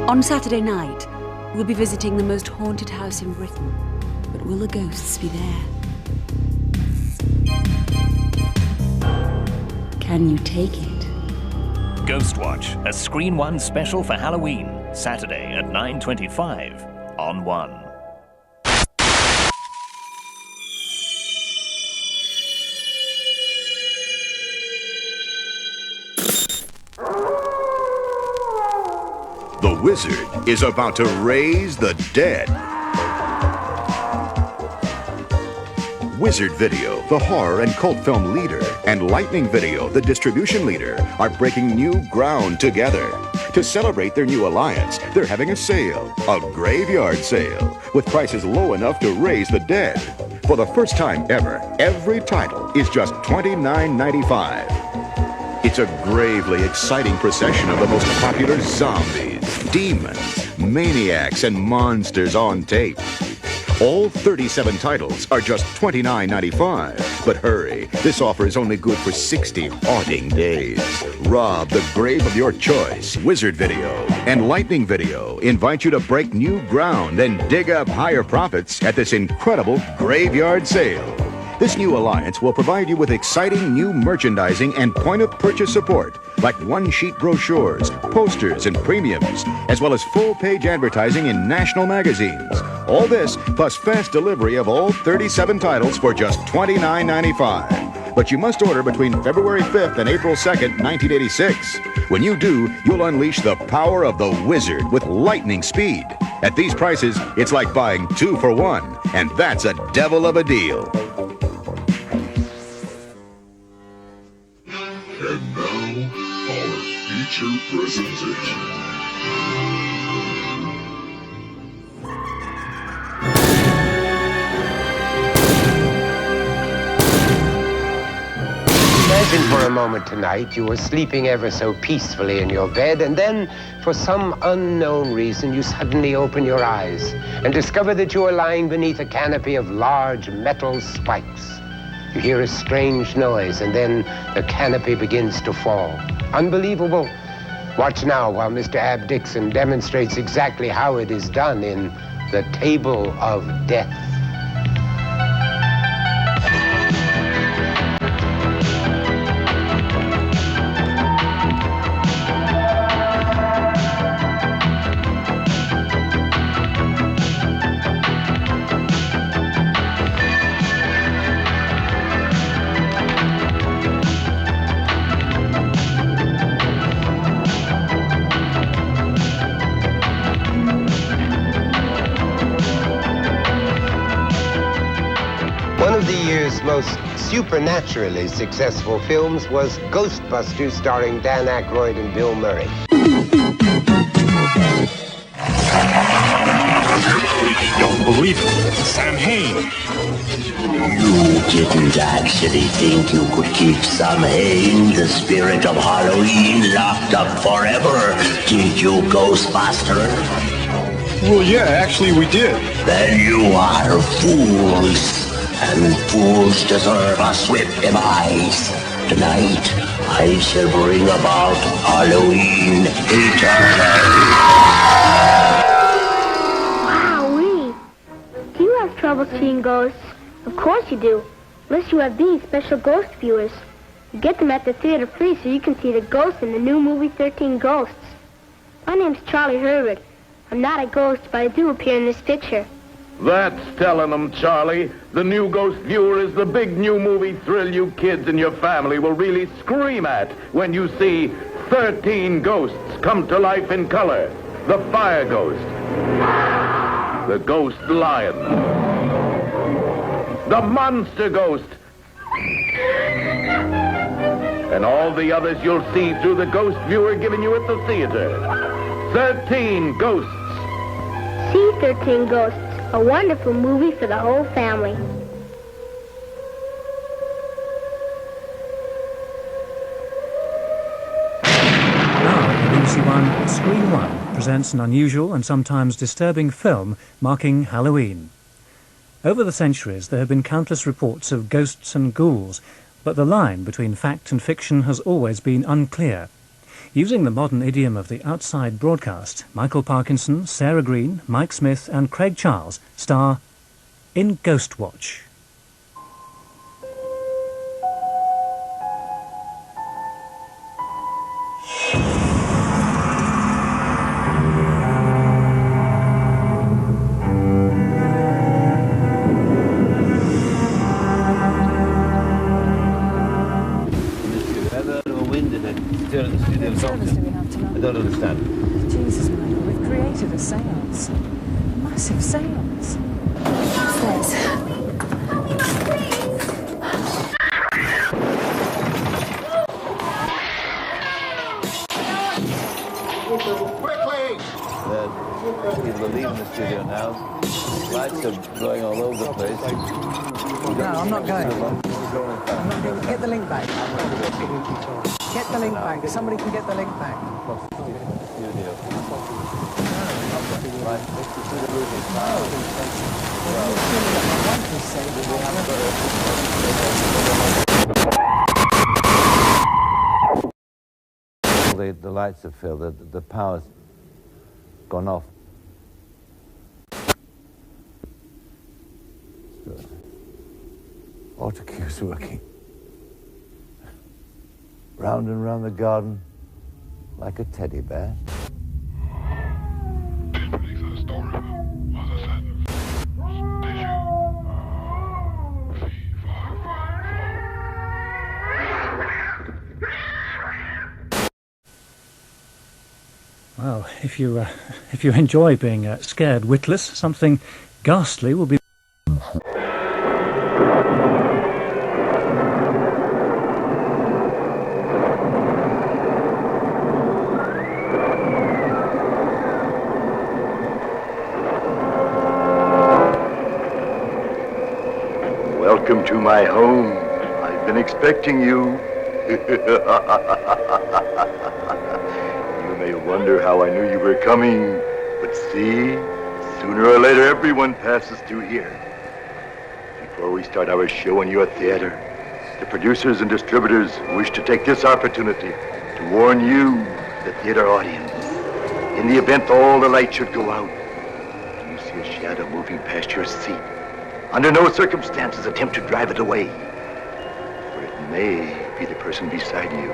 On Saturday night, we'll be visiting the most haunted house in Britain. But will the ghosts be there? Can you take it? Ghost Watch, a Screen One special for Halloween, Saturday at 9:25 on One. The wizard is about to raise the dead. Wizard Video, the horror and cult film leader, and Lightning Video, the distribution leader, are breaking new ground together. To celebrate their new alliance, they're having a sale, a graveyard sale, with prices low enough to raise the dead. For the first time ever, every title is just $29.95. It's a gravely exciting procession of the most popular zombies, demons, maniacs, and monsters on tape. All 37 titles are just $29.95. But hurry, this offer is only good for 60 haunting days. Rob the grave of your choice. Wizard Video and Lightning Video invite you to break new ground and dig up higher profits at this incredible graveyard sale. This new alliance will provide you with exciting new merchandising and point-of-purchase support, like one-sheet brochures, posters, and premiums, as well as full-page advertising in national magazines. All this, plus fast delivery of all 37 titles for just $29.95. But you must order between February 5th and April 2nd, 1986. When you do, you'll unleash the power of the wizard with lightning speed. At these prices, it's like buying 2 for 1, and that's a devil of a deal. And now, our feature presentation. Imagine for a moment tonight you were sleeping ever so peacefully in your bed, and then, for some unknown reason, you suddenly open your eyes and discover that you are lying beneath a canopy of large metal spikes. You hear a strange noise, and then the canopy begins to fall. Unbelievable. Watch now while Mr. Ab Dixon demonstrates exactly how it is done in The Table of Death. One of the year's most supernaturally successful films was Ghostbusters, starring Dan Aykroyd and Bill Murray. Don't believe it. Sam Hain. You didn't actually think you could keep Sam Hain, the spirit of Halloween, locked up forever, did you, Ghostbuster? Well, yeah, actually we did. Then you are fools. And fools deserve a swift demise. Tonight, I shall bring about Halloween eternally. Wowee! Do you have trouble seeing ghosts? Of course you do. Unless you have these special ghost viewers. You get them at the theater free so you can see the ghosts in the new movie 13 Ghosts. My name's Charlie Herbert. I'm not a ghost, but I do appear in this picture. That's telling them, Charlie. The new Ghost Viewer is the big new movie thrill you kids and your family will really scream at when you see 13 ghosts come to life in color. The Fire Ghost, the Ghost Lion, the Monster Ghost, and all the others you'll see through the Ghost Viewer giving you at the theater. 13 Ghosts. See 13 Ghosts. A wonderful movie for the whole family. Now, BBC One, Screen One presents an unusual and sometimes disturbing film marking Halloween. Over the centuries, there have been countless reports of ghosts and ghouls, But the line between fact and fiction has always been unclear. Using the modern idiom of the outside broadcast, Michael Parkinson, Sarah Green, Mike Smith and Craig Charles star in Ghostwatch. I don't understand. Jesus, Michael, we've created a seance. A massive seance. What's this? People are leaving the studio now. Lights are going all over the place. No, I'm not going. I'm not going. Get the link back. Get the link back. Somebody can get the link back. The lights have failed. The power's gone off. Auto cue's working. Round and round the garden, like a teddy bear. Well, if you enjoy being scared witless, something ghastly will be. Welcome to my home. I've been expecting you. You may wonder how I knew you were coming, but see, sooner or later everyone passes through here. Before we start our show in your theater, the producers and distributors wish to take this opportunity to warn you, the theater audience. In the event all the lights should go out, and you see a shadow moving past your seat, under no circumstances attempt to drive it away, for it may be the person beside you.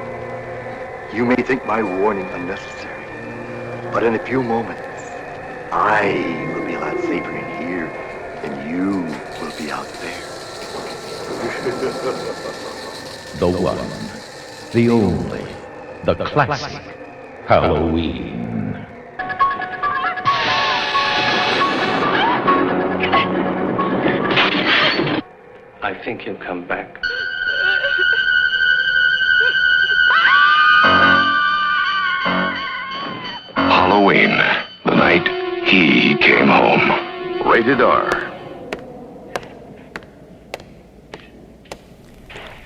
You may think my warning unnecessary, but in a few moments, I will be a lot safer in here than you will be out there. The one, the only, the classic Halloween. I think he'll come back. Halloween, the night he came home. Rated R.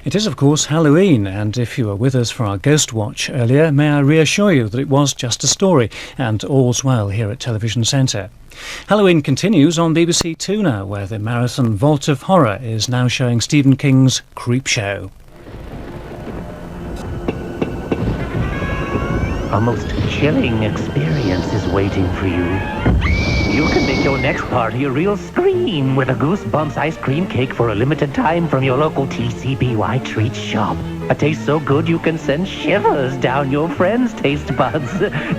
It is, of course, Halloween, and if you were with us for our Ghost Watch earlier, may I reassure you that it was just a story, and all's well here at Television Centre. Halloween continues on BBC Two now, where the marathon Vault of Horror is now showing Stephen King's Creepshow. A most chilling experience is waiting for you. You can make your next party a real scream with a Goosebumps ice cream cake for a limited time from your local TCBY treat shop. A taste so good you can send shivers down your friends' taste buds.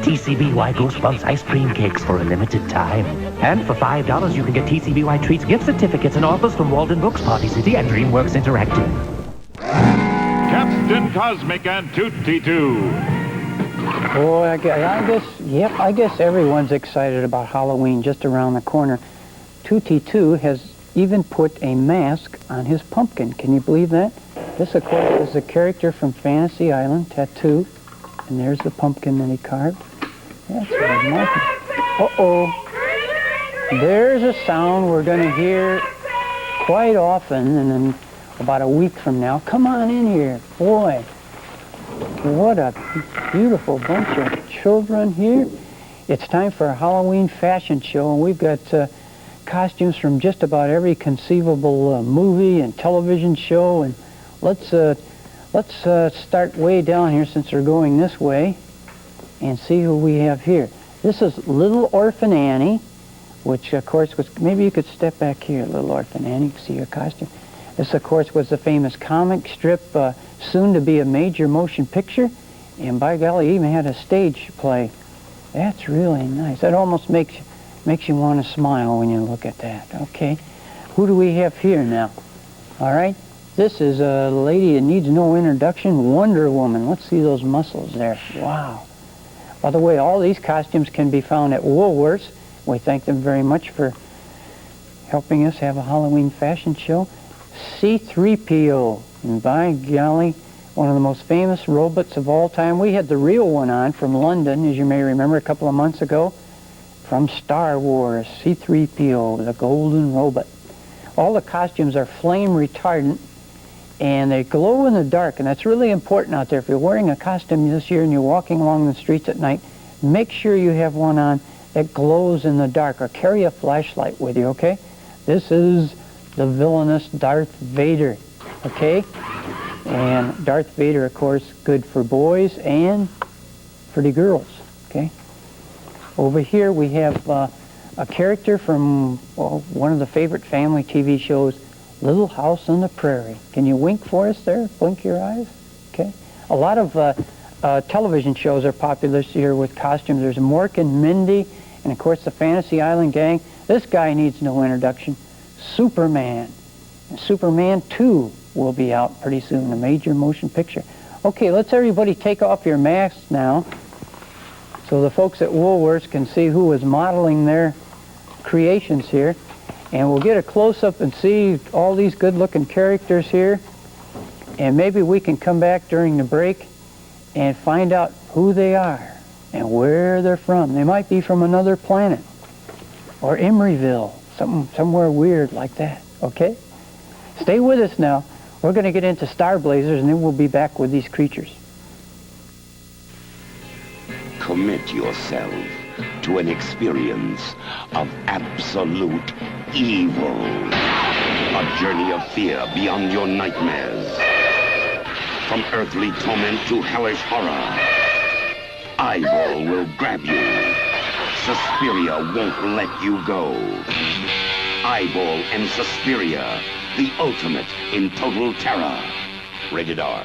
TCBY Goosebumps ice cream cakes for a limited time. And for $5 you can get TCBY treats, gift certificates, and offers from Walden Books, Party City, and DreamWorks Interactive. Captain Cosmic and Tootsie Too. Boy, I guess everyone's excited about Halloween just around the corner. Tootie Too has even put a mask on his pumpkin. Can you believe that? This, of course, is a character from Fantasy Island, Tattoo. And there's the pumpkin that he carved. That's remarkable. Uh-oh. There's a sound we're going to hear quite often, and then about a week from now. Come on in here. Boy, what a beautiful bunch of children here. It's time for a Halloween fashion show, and we've got costumes from just about every conceivable movie and television show, and let's start way down here since we're going this way and see who we have here. This is Little Orphan Annie, which of course was, maybe you could step back here, Little Orphan Annie, you can see her costume. This of course was the famous comic strip, soon to be a major motion picture, and by golly, even had a stage play. That's really nice. That almost makes you want to smile when you look at that. Okay, who do we have here now? All right, this is a lady that needs no introduction, Wonder Woman. Let's see those muscles there. Wow. By the way, all these costumes can be found at Woolworths. We thank them very much for helping us have a Halloween fashion show. C-3PO, and by golly, one of the most famous robots of all time. We had the real one on from London, as you may remember, a couple of months ago, from Star Wars, C-3PO, the golden robot. All the costumes are flame retardant, and they glow in the dark, and that's really important out there. If you're wearing a costume this year and you're walking along the streets at night, make sure you have one on that glows in the dark, or carry a flashlight with you, okay? This is the villainous Darth Vader, okay? And Darth Vader, of course, good for boys and for the girls, okay? Over here we have a character from one of the favorite family TV shows, Little House on the Prairie. Can you wink for us there? Blink your eyes, okay? A lot of television shows are popular this year with costumes. There's Mork and Mindy, and of course the Fantasy Island Gang. This guy needs no introduction. Superman. And Superman 2 will be out pretty soon, a major motion picture. Okay, let's everybody take off your masks now so the folks at Woolworths can see who is modeling their creations here. And we'll get a close-up and see all these good-looking characters here. And maybe we can come back during the break and find out who they are and where they're from. They might be from another planet or Emeryville, somewhere weird like that, okay? Stay with us now. We're going to get into Star Blazers, and then we'll be back with these creatures. Commit yourself to an experience of absolute evil. A journey of fear beyond your nightmares. From earthly torment to hellish horror, Eyeball will grab you. Suspiria won't let you go. Eyeball and Suspiria, the ultimate in total terror. Rated R.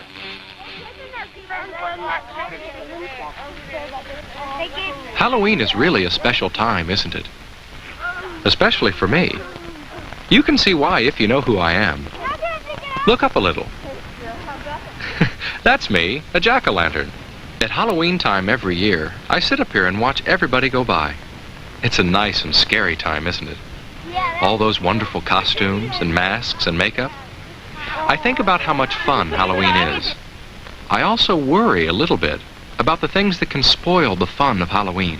Halloween is really a special time, isn't it? Especially for me. You can see why if you know who I am. Look up a little. That's me, a jack-o'-lantern. At Halloween time every year, I sit up here and watch everybody go by. It's a nice and scary time, isn't it? All those wonderful costumes and masks and makeup. I think about how much fun Halloween is. I also worry a little bit about the things that can spoil the fun of Halloween.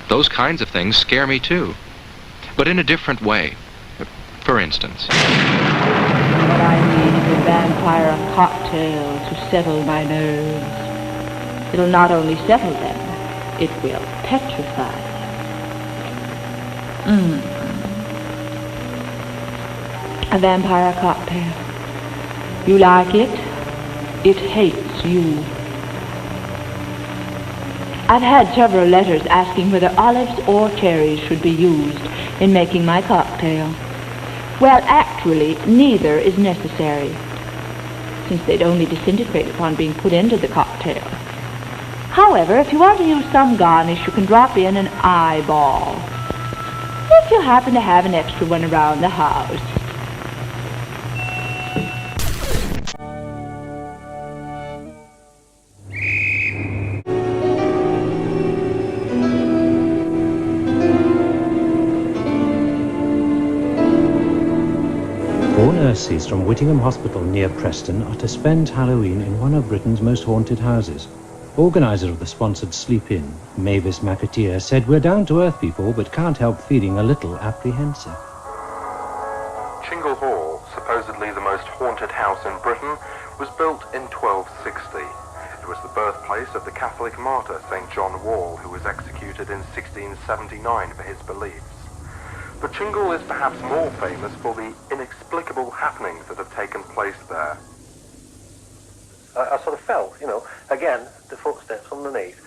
Those kinds of things scare me too, but in a different way. For instance. What I need is a vampire cocktail to settle my nerves. It'll not only settle them, it will petrify them. A vampire cocktail. You like it? It hates you. I've had several letters asking whether olives or cherries should be used in making my cocktail. Well, actually, neither is necessary, since they'd only disintegrate upon being put into the cocktail. However, if you want to use some garnish, you can drop in an eyeball, if you happen to have an extra one around the house. Four nurses from Whittingham Hospital near Preston are to spend Halloween in one of Britain's most haunted houses. Organiser of the sponsored sleep-in, Mavis McAteer, said, "We're down-to-earth people, but can't help feeling a little apprehensive." Chingle Hall, supposedly the most haunted house in Britain, was built in 1260. It was the birthplace of the Catholic martyr St. John Wall, who was executed in 1679 for his beliefs. But Chingle is perhaps more famous for the inexplicable happenings that have taken place there. I sort of felt, you know, again, the footsteps underneath.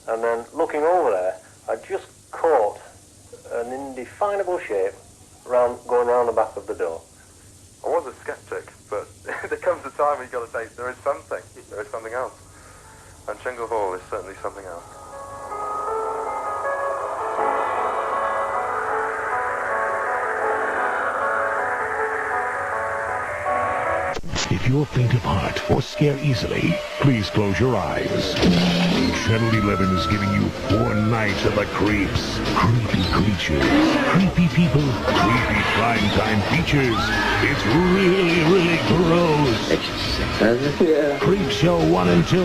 And then looking over there, I just caught an indefinable shape going round the back of the door. I was a skeptic, but there comes a time when you've got to say there is something else. And Shingle Hall is certainly something else. If you're faint of heart or scare easily, please close your eyes. Channel 11 is giving you 4 nights of the creeps. Creepy creatures, creepy people, creepy primetime features. It's really, really gross. Yeah. Creep Show 1 and 2,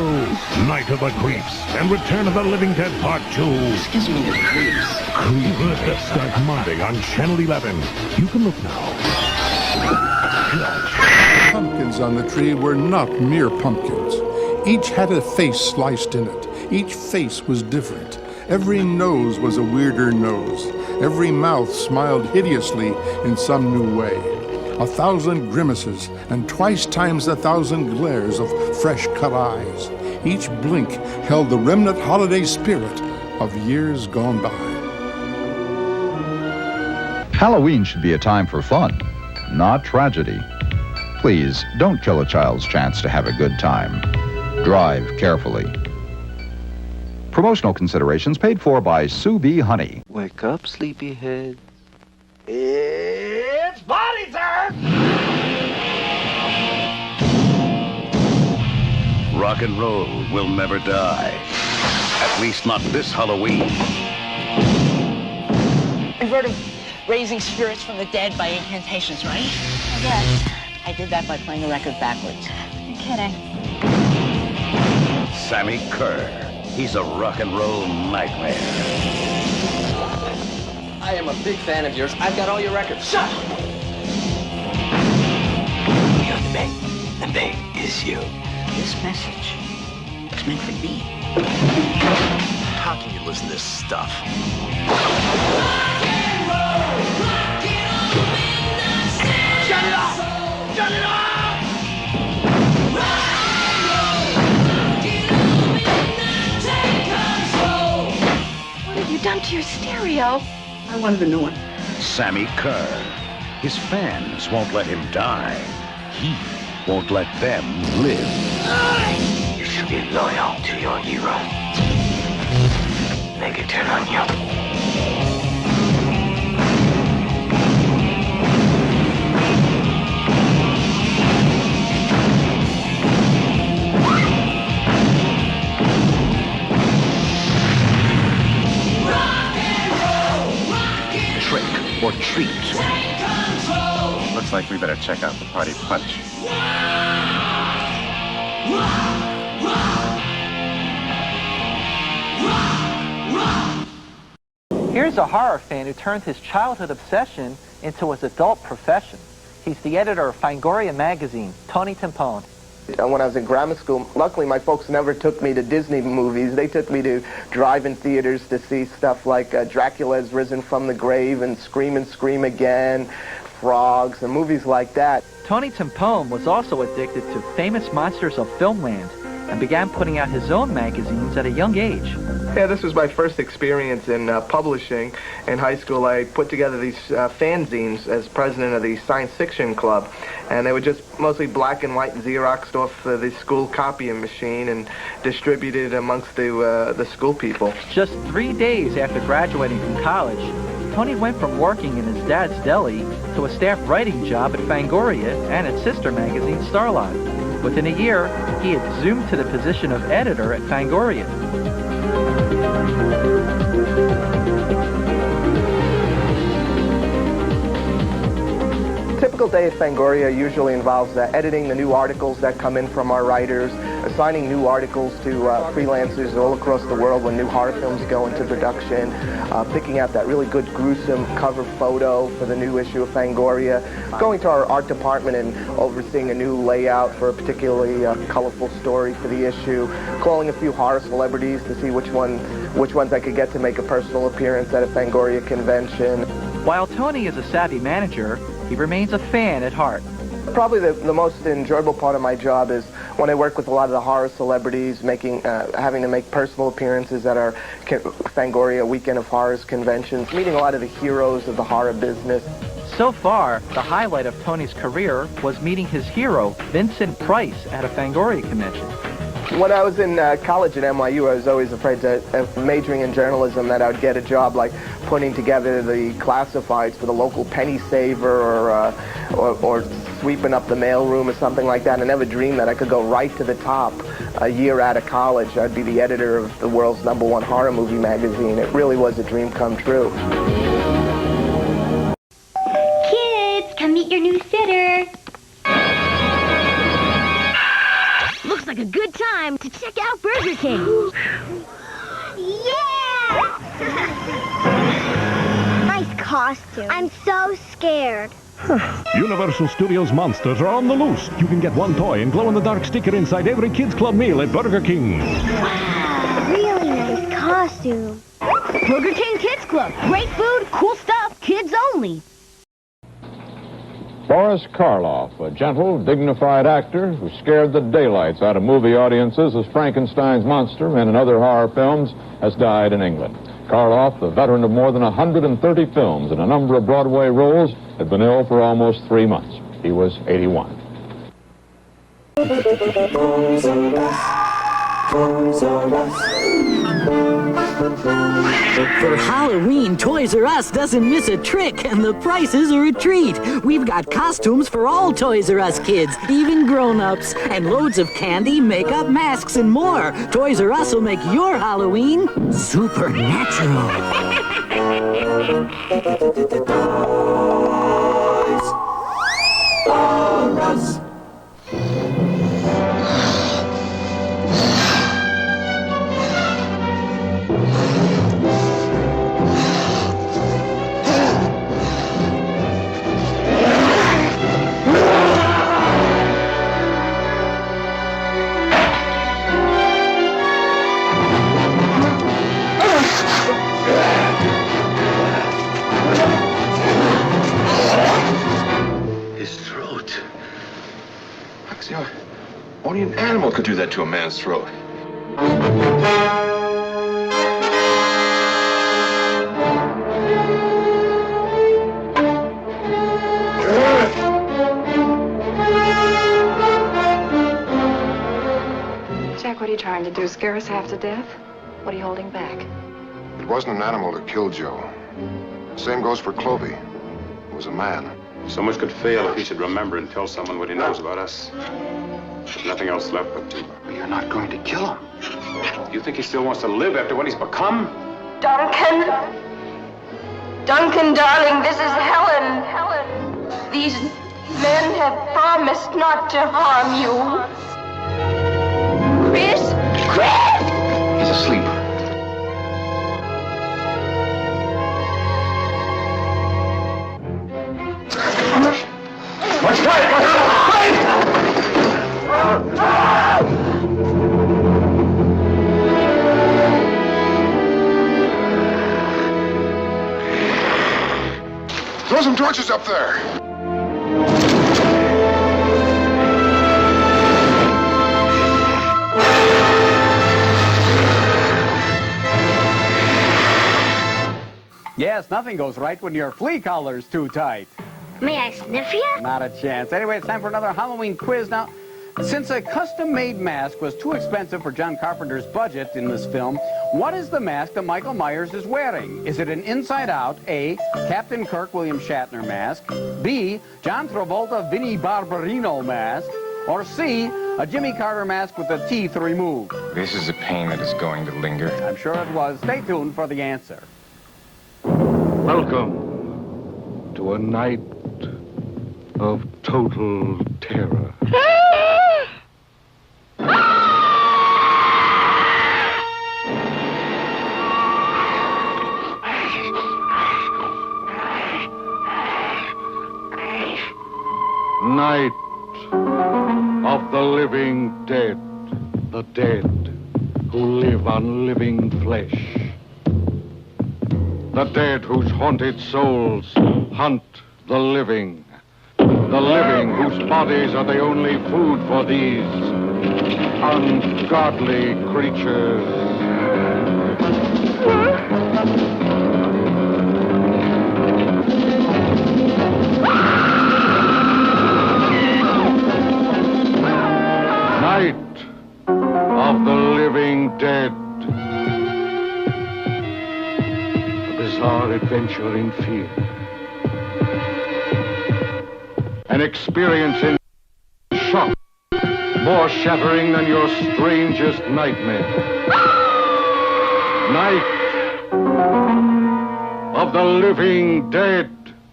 Night of the Creeps, and Return of the Living Dead Part 2. Excuse me, the creeps. Creep start Monday on Channel 11. You can look now. Pumpkins on the tree were not mere pumpkins. Each had a face sliced in it. Each face was different. Every nose was a weirder nose. Every mouth smiled hideously in some new way. 1,000 grimaces and twice times 1,000 glares of fresh-cut eyes. Each blink held the remnant holiday spirit of years gone by. Halloween should be a time for fun, not tragedy. Please, don't kill a child's chance to have a good time. Drive carefully. Promotional considerations paid for by Sue B. Honey. Wake up, sleepyhead. It's party time! Rock and roll will never die. At least not this Halloween. You've heard of raising spirits from the dead by incantations, right? I guess. I did that by playing the record backwards. You're kidding. Sammy Kerr. He's a rock and roll nightmare. I am a big fan of yours. I've got all your records. Shut up! You're the big. The big is you. This message is meant for me. How can you listen to this stuff? Shut it off! Shut it off! What have you done to your stereo? I wanted a new one. Sammy Kerr. His fans won't let him die. He won't let them live. You should be loyal to your hero. Make it turn on you. Trick or treat. Looks like we better check out the party punch. Here's a horror fan who turned his childhood obsession into his adult profession. He's the editor of Fangoria magazine, Tony Timpone. When I was in grammar school, luckily my folks never took me to Disney movies. They took me to drive-in theaters to see stuff like Dracula Has Risen from the Grave and Scream and Scream Again, Frogs, and movies like that. Tony Timpone was also addicted to famous monsters of filmland and began putting out his own magazines at a young age. Yeah, this was my first experience in publishing. In high school, I put together these fanzines as president of the Science Fiction Club, and they were just mostly black and white and Xeroxed off the school copying machine and distributed amongst the school people. Just 3 days after graduating from college, Tony went from working in his dad's deli to a staff writing job at Fangoria and its sister magazine, Starlight. Within a year, he had zoomed to the position of editor at Fangoria. Typical day at Fangoria usually involves editing the new articles that come in from our writers, assigning new articles to freelancers all across the world when new horror films go into production, picking out that really good gruesome cover photo for the new issue of Fangoria, going to our art department and overseeing a new layout for a particularly colorful story for the issue, calling a few horror celebrities to see which ones I could get to make a personal appearance at a Fangoria convention. While Tony is a savvy manager, he remains a fan at heart. Probably the most enjoyable part of my job is when I work with a lot of the horror celebrities, having to make personal appearances at our Fangoria Weekend of Horrors conventions, meeting a lot of the heroes of the horror business. So far, the highlight of Tony's career was meeting his hero, Vincent Price, at a Fangoria convention. When I was in college at NYU, I was always afraid of majoring in journalism that I would get a job like putting together the classifieds for the local penny saver or sweeping up the mailroom or something like that. I never dreamed that I could go right to the top a year out of college. I'd be the editor of the world's #1 horror movie magazine. It really was a dream come true. Kids, come meet your new sitter. Looks like a good time to check out Burger King. Yeah! Nice costume. I'm so scared. Universal Studios monsters are on the loose. You can get one toy and glow-in-the-dark sticker inside every Kids Club meal at Burger King. Wow, really nice costume. Burger King Kids Club. Great food, cool stuff, kids only. Boris Karloff, a gentle, dignified actor who scared the daylights out of movie audiences as Frankenstein's monster and in other horror films, has died in England. Karloff, the veteran of more than 130 films and a number of Broadway roles, had been ill for almost 3 months. He was 81. For Halloween, Toys R Us doesn't miss a trick, and the prices are a treat. We've got costumes for all Toys R Us kids, even grown-ups, and loads of candy, makeup, masks, and more. Toys R Us will make your Halloween supernatural. Toys R Us. Only an animal could do that to a man's throat. Jack, what are you trying to do? Scare us half to death? What are you holding back? It wasn't an animal that killed Joe. Same goes for Clovey. It was a man. So much could fail if he should remember and tell someone what he knows about us. There's nothing else left but to... You're not going to kill him. You think he still wants to live after what he's become? Duncan! Duncan, darling, this is Helen. Helen. These men have promised not to harm you. Chris? Chris! He's asleep. What's right? Throw some torches up there. Yes, nothing goes right when your flea collar's too tight. May I sniff you? Not a chance. Anyway, it's time for another Halloween quiz. Now, since a custom-made mask was too expensive for John Carpenter's budget in this film, what is the mask that Michael Myers is wearing? Is it an inside-out, A, Captain Kirk William Shatner mask, B, John Travolta Vinnie Barbarino mask, or C, a Jimmy Carter mask with the teeth removed? This is a pain that is going to linger. I'm sure it was. Stay tuned for the answer. Welcome to a night of total terror. Night of the living dead, the dead who live on living flesh. The dead whose haunted souls hunt the living whose bodies are the only food for these ungodly creatures. Night of the living dead. A bizarre adventure in fear. An experience in shock, more shattering than your strangest nightmare. Night of the living dead.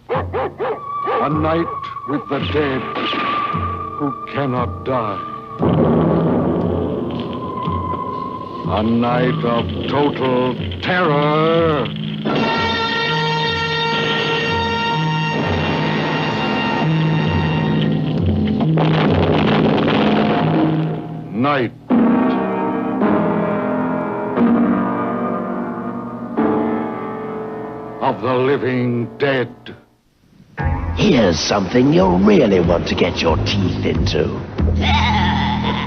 A night with the dead who cannot die. A night of total terror. Night of the living dead. Here's something you'll really want to get your teeth into.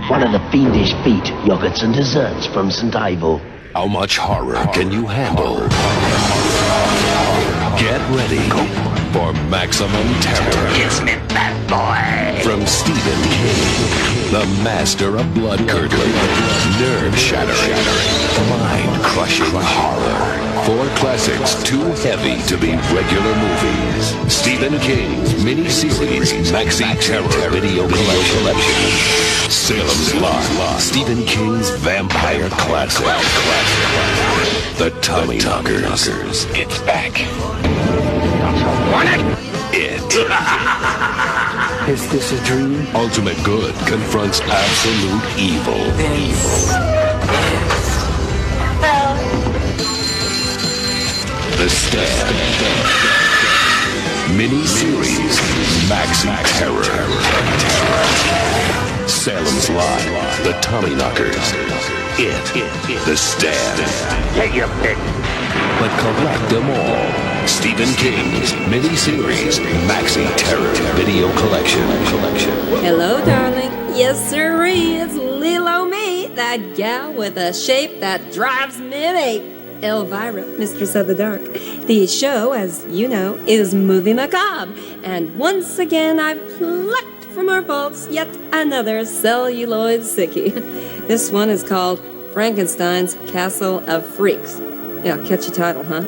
One of the fiendish feet, yogurts and desserts from St. Ivel. How much horror can you handle? Get ready for maximum terror. It's me, bad boy. From Stephen King, the master of blood-curdling, nerve-shattering, mind-crushing horror. 4 classics too heavy to be regular movies. Stephen King's miniseries Maxi Terror Video Collection. Salem's Lot, Stephen King's vampire classic. The Tummy Knockers. It's back. It. Is this a dream? Ultimate good confronts absolute evil. The Stand. Mini-series Maxi Terror. Salem's Lot, The Tummy Knockers. It. The Stand. Take your pick. But collect them all. Stephen King's mini-series Maxi Terror Video Collection. Hello, darling. Yes, sirree. It's Lilo me, that gal with a shape that drives me ape. Elvira, Mistress of the Dark. The show, as you know, is Movie Macabre. And once again, I've plucked from our vaults yet another celluloid sickie. This one is called Frankenstein's Castle of Freaks. Yeah, catchy title, huh?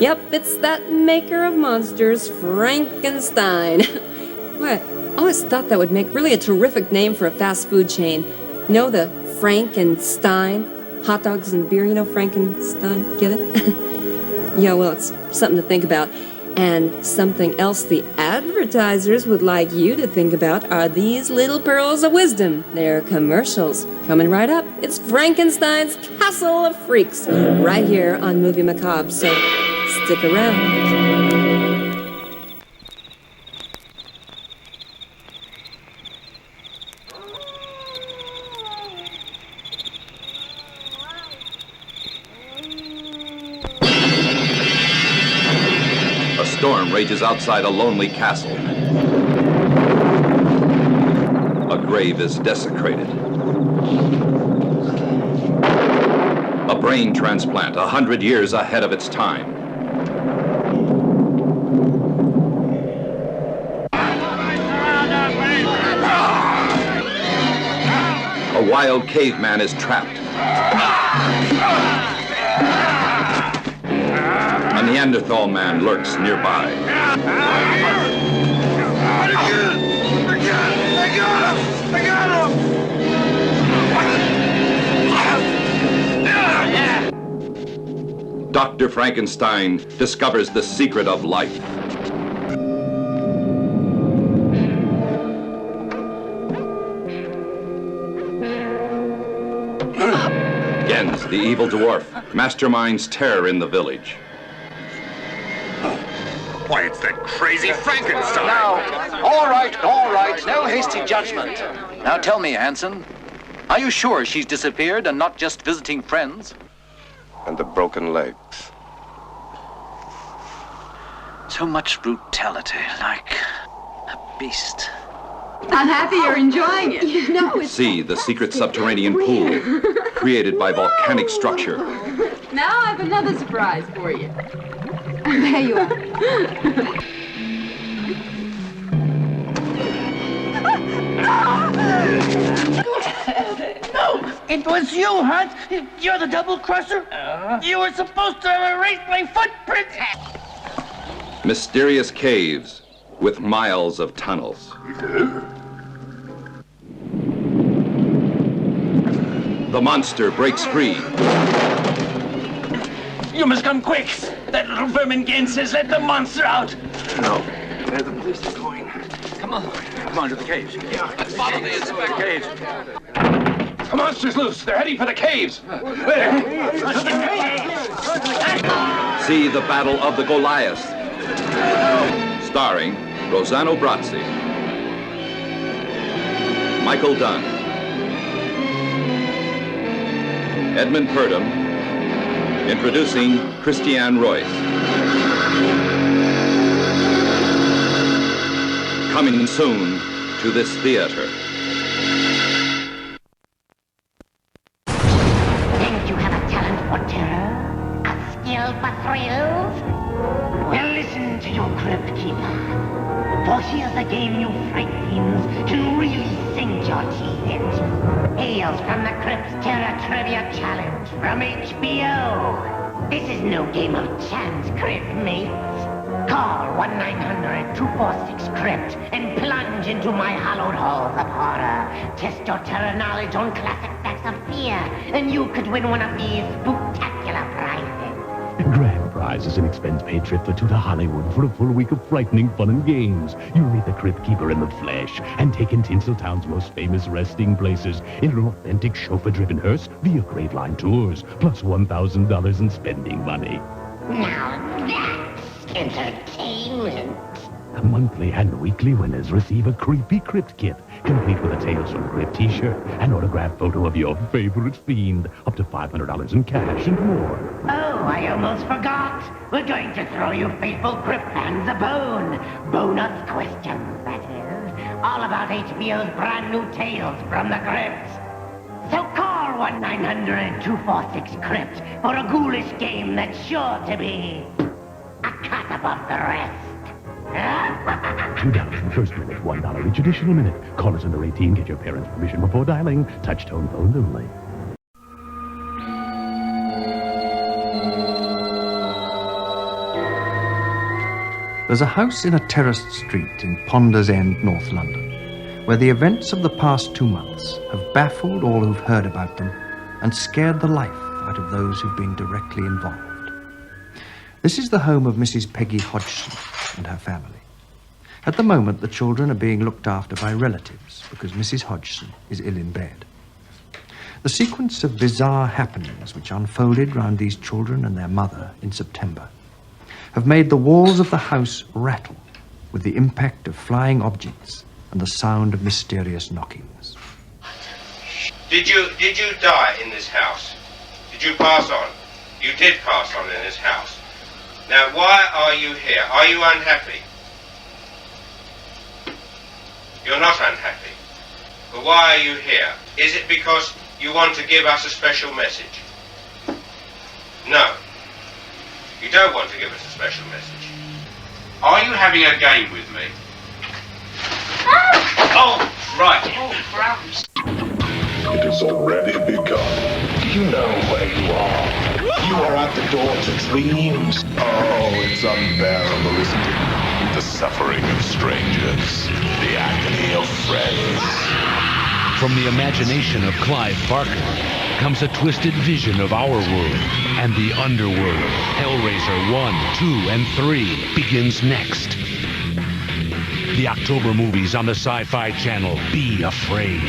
Yep, it's that maker of monsters, Frankenstein. What? I always thought that would make really a terrific name for a fast food chain. You know, the Frankenstein? Hot dogs and beer, you know, Frankenstein. Get it? Yeah, well, it's something to think about. And something else the advertisers would like you to think about are these little pearls of wisdom. They're commercials. Coming right up, it's Frankenstein's Castle of Freaks, right here on Movie Macabre, so stick around. A storm rages outside a lonely castle. A grave is desecrated. A brain transplant 100 years ahead of its time. A wild caveman is trapped. A Neanderthal man lurks nearby. I got him! Dr. Frankenstein discovers the secret of life. Jens, the evil dwarf, masterminds terror in the village. Why, it's that crazy Frankenstein! Now, all right, no hasty judgment. Now tell me, Hanson, are you sure she's disappeared and not just visiting friends? And the broken legs. So much brutality, like a beast. I'm happy you're enjoying it. You know, it's See the secret subterranean pool created by volcanic structure. Now I have another surprise for you. There you are. No, it was you, Hunt. You're the double crusher. You were supposed to erase my footprints. Mysterious caves with miles of tunnels. The monster breaks free. You must come quick. That little vermin again says let the monster out. No. The police are going. Come on. Come on to the caves. Yeah. Let's follow the inspector. Caves. The monster's loose. They're heading for the caves. See the Battle of the Goliaths. Starring Rossano Brazzi, Michael Dunn, Edmund Purdom, introducing Christiane Royce. Coming soon to this theater. Think you have a talent for terror? A skill for thrills? Well, listen to your crypt keeper. For here's a game you frightens can really sink your teeth into. Hails from the Crypt Terror Trivia Challenge from HBO. This is no game of chance, Crypt mates. Call 1-900-246-CRYPT and plunge into my hallowed halls of horror. Test your terror knowledge on classic facts of fear, and you could win one of these spectacular prizes. Grand prize is an expense-paid trip for two to Hollywood for a full week of frightening fun and games. You'll meet the Crypt Keeper in the flesh and take in Tinseltown's most famous resting places in an authentic chauffeur-driven hearse via Great Line Tours, plus $1,000 in spending money. Now that's entertainment. Monthly and weekly winners receive a creepy Crypt kit, complete with a Tales from the Crypt t-shirt, an autographed photo of your favorite fiend, up to $500 in cash and more. Oh, I almost forgot. We're going to throw you faithful Crypt fans a bone. Bonus questions, that is. All about HBO's brand new Tales from the Crypt. So call 1-900-246-CRYPT for a ghoulish game that's sure to be a cut above the rest. $2 in first minute, $1 each additional minute. Call us under 18, get your parents' permission before dialing. Touch-tone phones only. There's a house in a terraced street in Ponders End, North London, where the events of the past 2 months have baffled all who've heard about them and scared the life out of those who've been directly involved. This is the home of Mrs. Peggy Hodgson and her family. At the moment, the children are being looked after by relatives because Mrs. Hodgson is ill in bed. The sequence of bizarre happenings which unfolded round these children and their mother in September have made the walls of the house rattle with the impact of flying objects and the sound of mysterious knockings. Did you die in this house? Did you pass on? You did pass on in this house. Now, why are you here? Are you unhappy? You're not unhappy. But why are you here? Is it because you want to give us a special message? No. You don't want to give us a special message. Are you having a game with me? Oh, right. Oh, crumbs. It has already begun. You know where you are. You are at the door to dreams. Oh, it's unbearable, isn't it? The suffering of strangers, the agony of friends. From the imagination of Clive Barker comes a twisted vision of our world and the underworld. Hellraiser 1, 2, and 3 begins next. The October movies on the Sci-Fi Channel. Be afraid.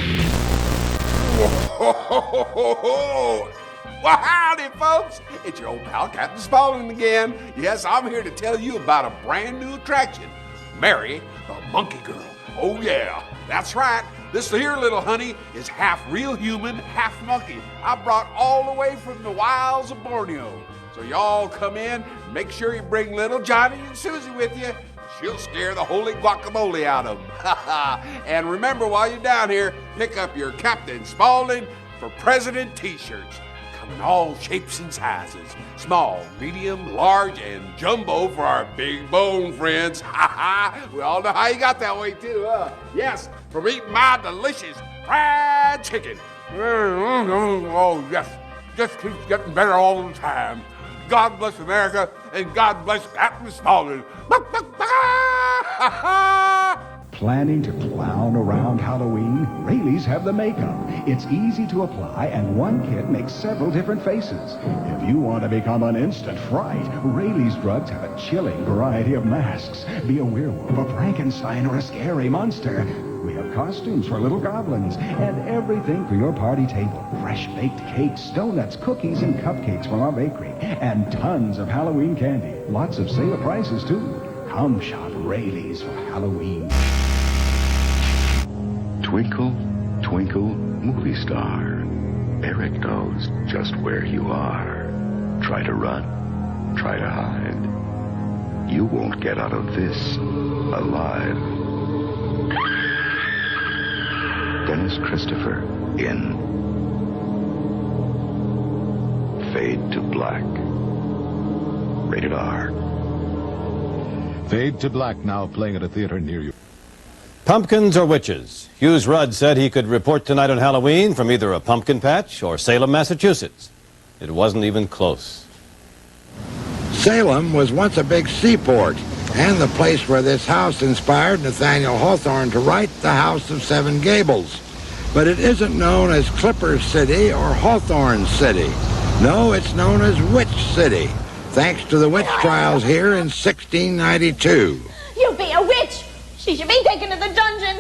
Well, howdy, folks. It's your old pal, Captain Spaulding again. Yes, I'm here to tell you about a brand new attraction, Mary the Monkey Girl. Oh, yeah, that's right. This here little honey is half real human, half monkey. I brought all the way from the wilds of Borneo. So y'all come in, make sure you bring little Johnny and Susie with you. she'll scare the holy guacamole out of them. And remember, while you're down here, pick up your Captain Spaulding for President t-shirts. Come in all shapes and sizes. Small, medium, large, and jumbo for our big bone friends. We all know how you got that way too, huh? Yes, from eating my delicious fried chicken. Oh, yes. Just keeps getting better all the time. God bless America, and God bless Captain Spaulding. Planning to clown around Halloween? Rayleigh's have the makeup. It's easy to apply, and one kit makes several different faces. If you want to become an instant fright, Rayleigh's drugs have a chilling variety of masks. Be a werewolf, a Frankenstein, or a scary monster. We have costumes for little goblins, and everything for your party table. Fresh baked cakes, donuts, cookies, and cupcakes from our bakery. And tons of Halloween candy. Lots of sale prices, too. Come shop Rayleigh's for Halloween. Twinkle, twinkle, movie star. Eric knows just where you are. Try to run, try to hide. You won't get out of this alive. Dennis Christopher in Fade to Black. Rated R. Fade to Black, now playing at a theater near you. Pumpkins or witches? Hughes Rudd said he could report tonight on Halloween from either a pumpkin patch or Salem, Massachusetts. It wasn't even close. Salem was once a big seaport, and the place where this house inspired Nathaniel Hawthorne to write The House of Seven Gables. But it isn't known as Clipper City or Hawthorne City. No, it's known as Witch City, thanks to the witch trials here in 1692. You be a witch! She should be taken to the dungeon!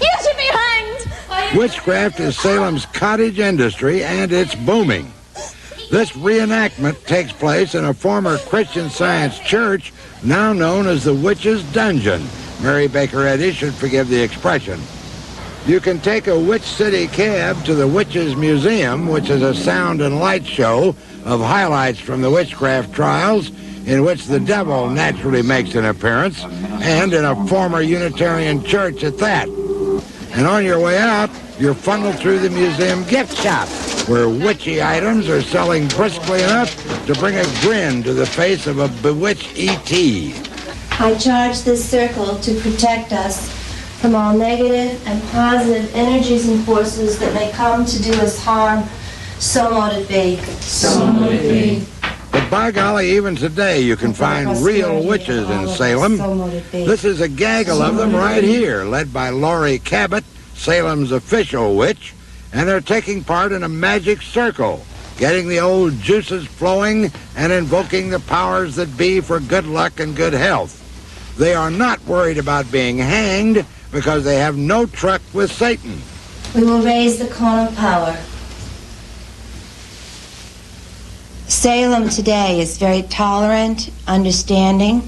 You should be hanged! Witchcraft is Salem's cottage industry, and it's booming. This reenactment takes place in a former Christian Science church, now known as the Witch's Dungeon. Mary Baker Eddy should forgive the expression. You can take a Witch City cab to the Witches Museum, which is a sound and light show of highlights from the witchcraft trials, in which the devil naturally makes an appearance, and in a former Unitarian church at that. And on your way out, you're funneled through the museum gift shop, where witchy items are selling briskly enough to bring a grin to the face of a bewitched E.T. I charge this circle to protect us from all negative and positive energies and forces that may come to do us harm. So mote it be. So mote it be. But by golly, even today you can find real witches in Salem. This is a gaggle of them right here, led by Laurie Cabot, Salem's official witch, and they're taking part in a magic circle, getting the old juices flowing and invoking the powers that be for good luck and good health. They are not worried about being hanged because they have no truck with Satan. We will raise the cone of power. Salem today is very tolerant, understanding.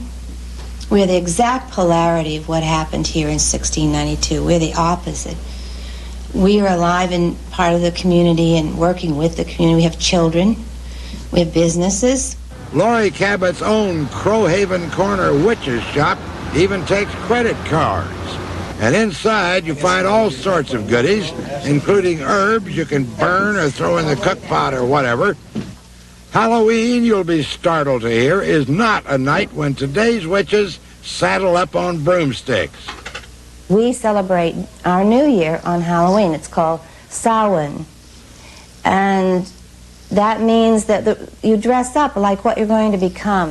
We're the exact polarity of what happened here in 1692. We're the opposite. We are alive and part of the community and working with the community. We have children. We have businesses. Laurie Cabot's own Crowhaven Corner Witches Shop even takes credit cards. And inside you find all sorts of goodies, including herbs you can burn or throw in the cook pot or whatever. Halloween, you'll be startled to hear, is not a night when today's witches saddle up on broomsticks. We celebrate our new year on Halloween. It's called Samhain. And that means that you dress up like what you're going to become.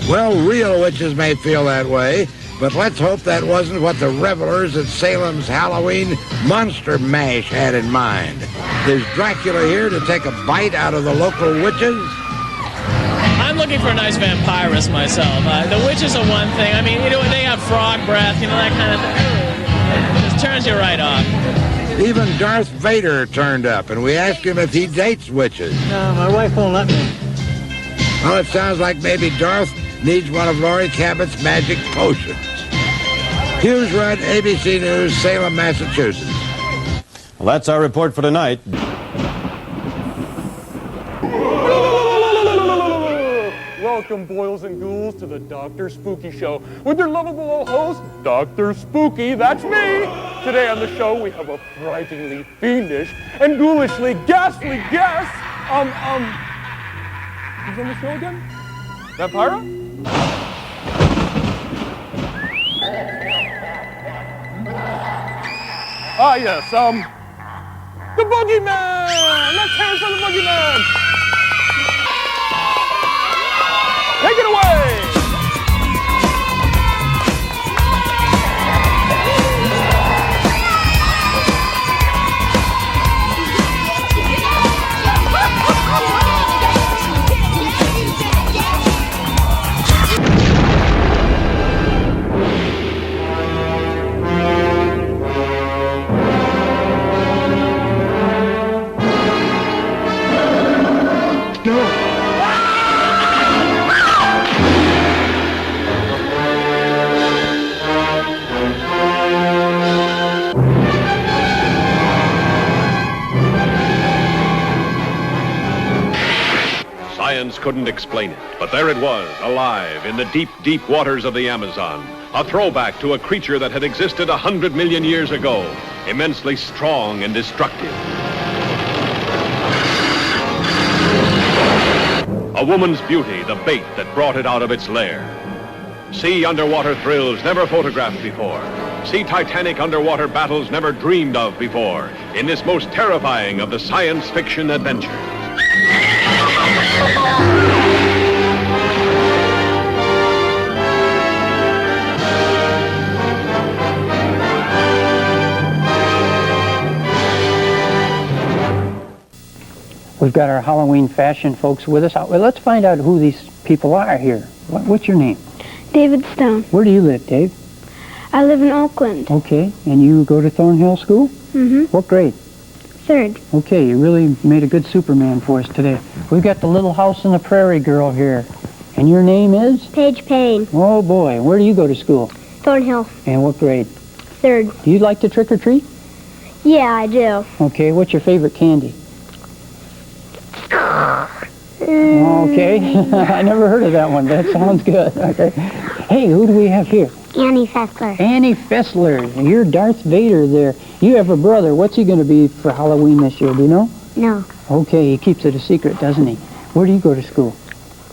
Well, real witches may feel that way, but let's hope that wasn't what the revelers at Salem's Halloween Monster Mash had in mind. Is Dracula here to take a bite out of the local witches? I'm looking for a nice vampirist myself. The witches are one thing. I mean, they have frog breath, that kind of thing. It just turns you right off. Even Darth Vader turned up, and we asked him if he dates witches. No, my wife won't let me. Well, it sounds like maybe Darth needs one of Laurie Cabot's magic potions. Hughes Rudd, ABC News, Salem, Massachusetts. Well, that's our report for tonight. Welcome, boils and ghouls, to the Dr. Spooky Show with your lovable old host, Dr. Spooky. That's me. Today on the show, we have a frighteningly fiendish and ghoulishly ghastly guest. Who's on the show again? Vampira? Ah, yes, the Boogeyman! Let's hear it for the Boogeyman! Take it away! Science couldn't explain it, but there it was, alive in the deep, deep waters of the Amazon. A throwback to a creature that had existed 100 million years ago, immensely strong and destructive. A woman's beauty, the bait that brought it out of its lair. See underwater thrills never photographed before. See titanic underwater battles never dreamed of before in this most terrifying of the science fiction adventures. We've got our Halloween fashion folks with us. Well, let's find out who these people are here. What's your name? David Stone. Where do you live, Dave? I live in Oakland. Okay, and you go to Thornhill School? Mm-hmm. What grade? 3rd. Okay, you really made a good Superman for us today. We've got the Little House on the Prairie girl here. And your name is? Paige Payne. Oh, boy. Where do you go to school? Thornhill. And what grade? 3rd. Do you like to trick or treat? Yeah, I do. Okay, what's your favorite candy? Okay, I never heard of that one. That sounds good. Okay. Hey, who do we have here? Annie Fessler. Annie Fessler. You're Darth Vader there. You have a brother. What's he going to be for Halloween this year? Do you know? No. Okay, he keeps it a secret, doesn't he? Where do you go to school?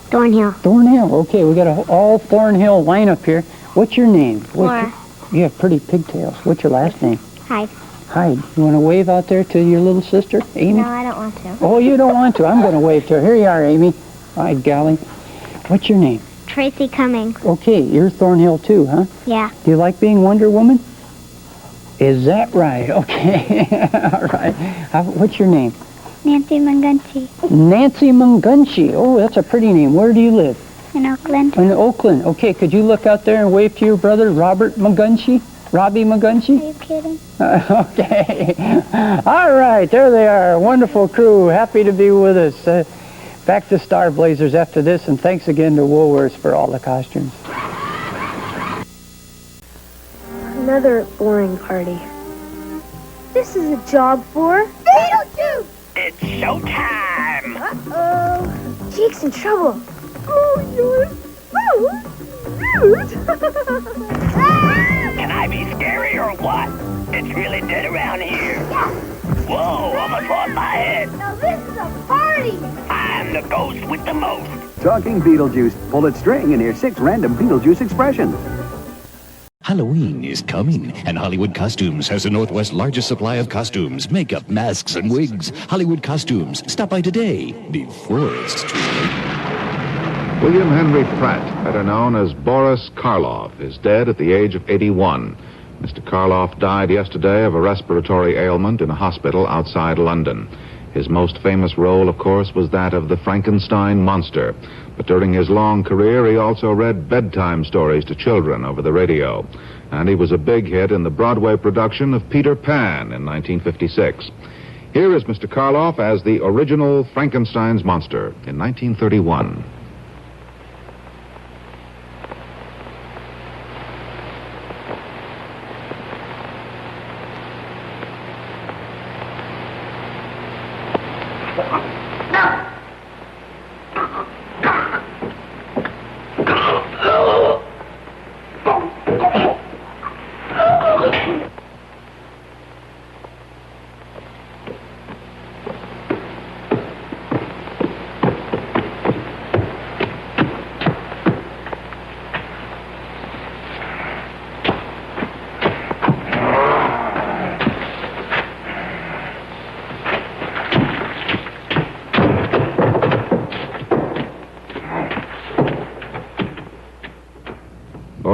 Thornhill. Thornhill. Okay, we got a all Thornhill lineup here. What's your name? Laura. You have pretty pigtails. What's your last name? Hyde. Hyde. You want to wave out there to your little sister, Amy? No, I don't want to. Oh, you don't want to? I'm going to wave to her. Here you are, Amy. Hi, golly. What's your name? Tracy Cummings. Okay, you're Thornhill too, huh? Yeah. Do you like being Wonder Woman? Is that right? Okay. All right. What's your name? Nancy Mungunchi. Nancy Mungunchi. Oh, that's a pretty name. Where do you live? In Oakland. In Oakland. Okay, could you look out there and wave to your brother, Robert Mungunchi? Robbie Mungunchi? Are you kidding? Okay. All right, there they are. A wonderful crew. Happy to be with us. Back to Star Blazers after this, and thanks again to Woolworths for all the costumes. Another boring party. This is a job for Beetlejuice! It's showtime! Uh-oh. Jake's in trouble. Oh, you're so cute! Can I be scary or what? It's really dead around here. Whoa, almost lost my head. Now this is a party! I'm the ghost with the most. Talking Beetlejuice. Pull its string and hear 6 random Beetlejuice expressions. Halloween is coming, and Hollywood Costumes has the Northwest's largest supply of costumes, makeup, masks, and wigs. Hollywood Costumes. Stop by today, before it's too late. William Henry Pratt, better known as Boris Karloff, is dead at the age of 81. Mr. Karloff died yesterday of a respiratory ailment in a hospital outside London. His most famous role, of course, was that of the Frankenstein monster. But during his long career, he also read bedtime stories to children over the radio. And he was a big hit in the Broadway production of Peter Pan in 1956. Here is Mr. Karloff as the original Frankenstein's monster in 1931.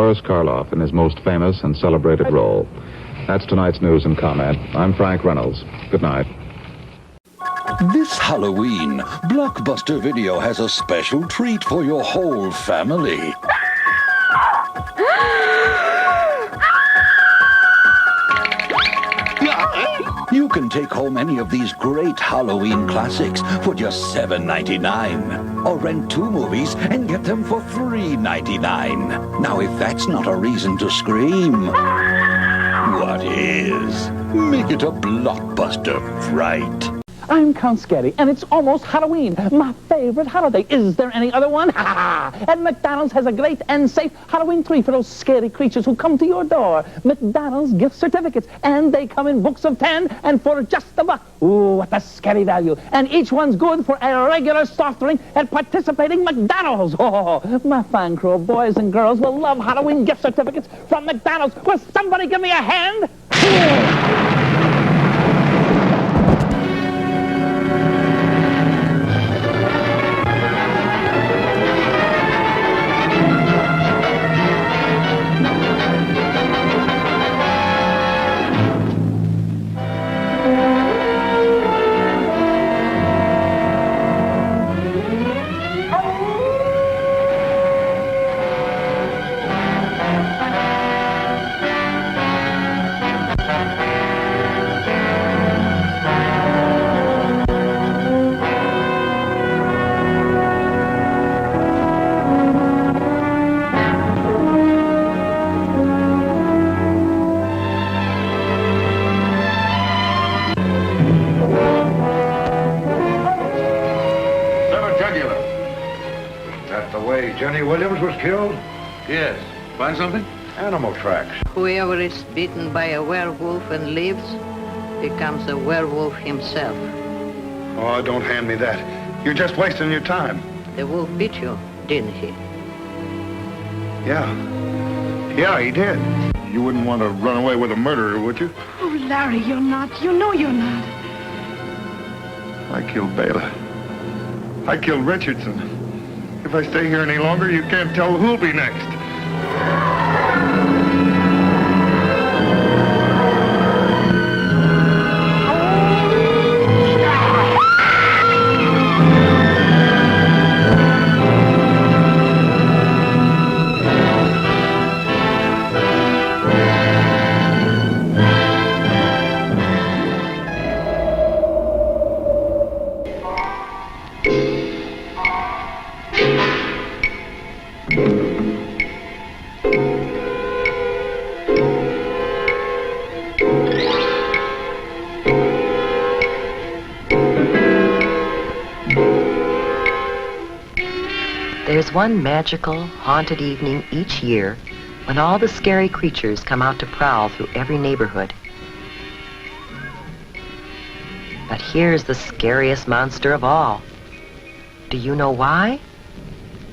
Boris Karloff in his most famous and celebrated role. That's tonight's news and comment. I'm Frank Reynolds. Good night. This Halloween, Blockbuster Video has a special treat for your whole family. You can take home any of these great Halloween classics for just $7.99. Or rent 2 movies and get them for $3.99. Now, if that's not a reason to scream, what is? Make it a blockbuster fright. I'm Count Scary, and it's almost Halloween, my favorite holiday. Is there any other one? Ha ha! And McDonald's has a great and safe Halloween tree for those scary creatures who come to your door. McDonald's gift certificates, and they come in books of 10 and for just $1. Ooh, what a scary value. And each one's good for a regular soft drink at participating McDonald's. Oh, my fine crew of boys and girls will love Halloween gift certificates from McDonald's. Will somebody give me a hand? Yes. Find something? Animal tracks. Whoever is bitten by a werewolf and lives becomes a werewolf himself. Oh, don't hand me that. You're just wasting your time. The wolf bit you, didn't he? Yeah. Yeah, he did. You wouldn't want to run away with a murderer, would you? Oh, Larry, you're not. You know you're not. I killed Bela. I killed Richardson. If I stay here any longer, you can't tell who'll be next. There's one magical, haunted evening each year when all the scary creatures come out to prowl through every neighborhood. But here's the scariest monster of all. Do you know why?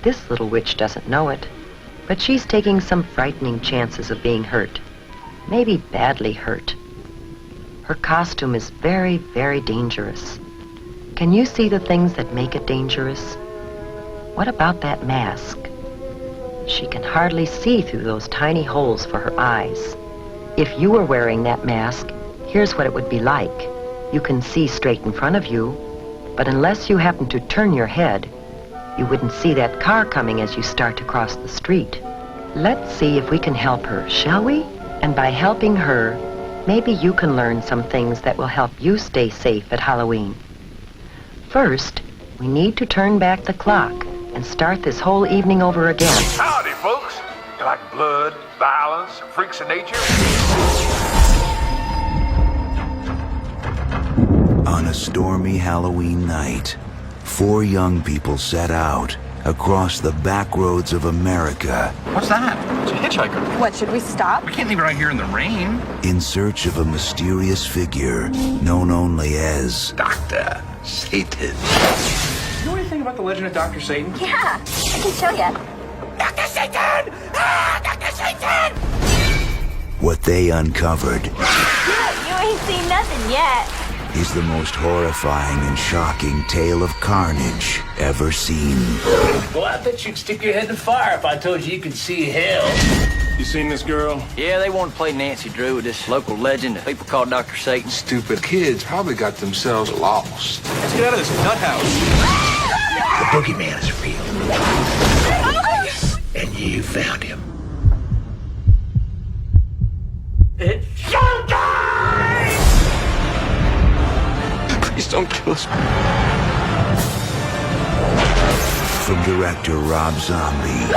This little witch doesn't know it, but she's taking some frightening chances of being hurt. Maybe badly hurt. Her costume is very, very dangerous. Can you see the things that make it dangerous? What about that mask? She can hardly see through those tiny holes for her eyes. If you were wearing that mask, here's what it would be like. You can see straight in front of you, but unless you happen to turn your head, you wouldn't see that car coming as you start to cross the street. Let's see if we can help her, shall we? And by helping her, maybe you can learn some things that will help you stay safe at Halloween. First, we need to turn back the clock and start this whole evening over again. Howdy, folks. You like blood, violence, freaks of nature? On a stormy Halloween night, 4 young people set out across the back roads of America. What's that? It's a hitchhiker. What, should we stop? We can't leave her out here in the rain. In search of a mysterious figure known only as Dr. Satan. You know anything about the legend of Dr. Satan? Yeah, I can show you. Dr. Satan! Ah, Dr. Satan! what they uncovered. You ain't seen nothing yet. is the most horrifying and shocking tale of carnage ever seen. Well, I bet you'd stick your head in the fire if I told you could see hell. You seen this girl? Yeah, they want to play Nancy Drew with this local legend that people call Dr. Satan. Stupid kids probably got themselves lost. Let's get out of this nut house. The boogeyman is real. And you found him. It's showtime! Please don't kill us. From director Rob Zombie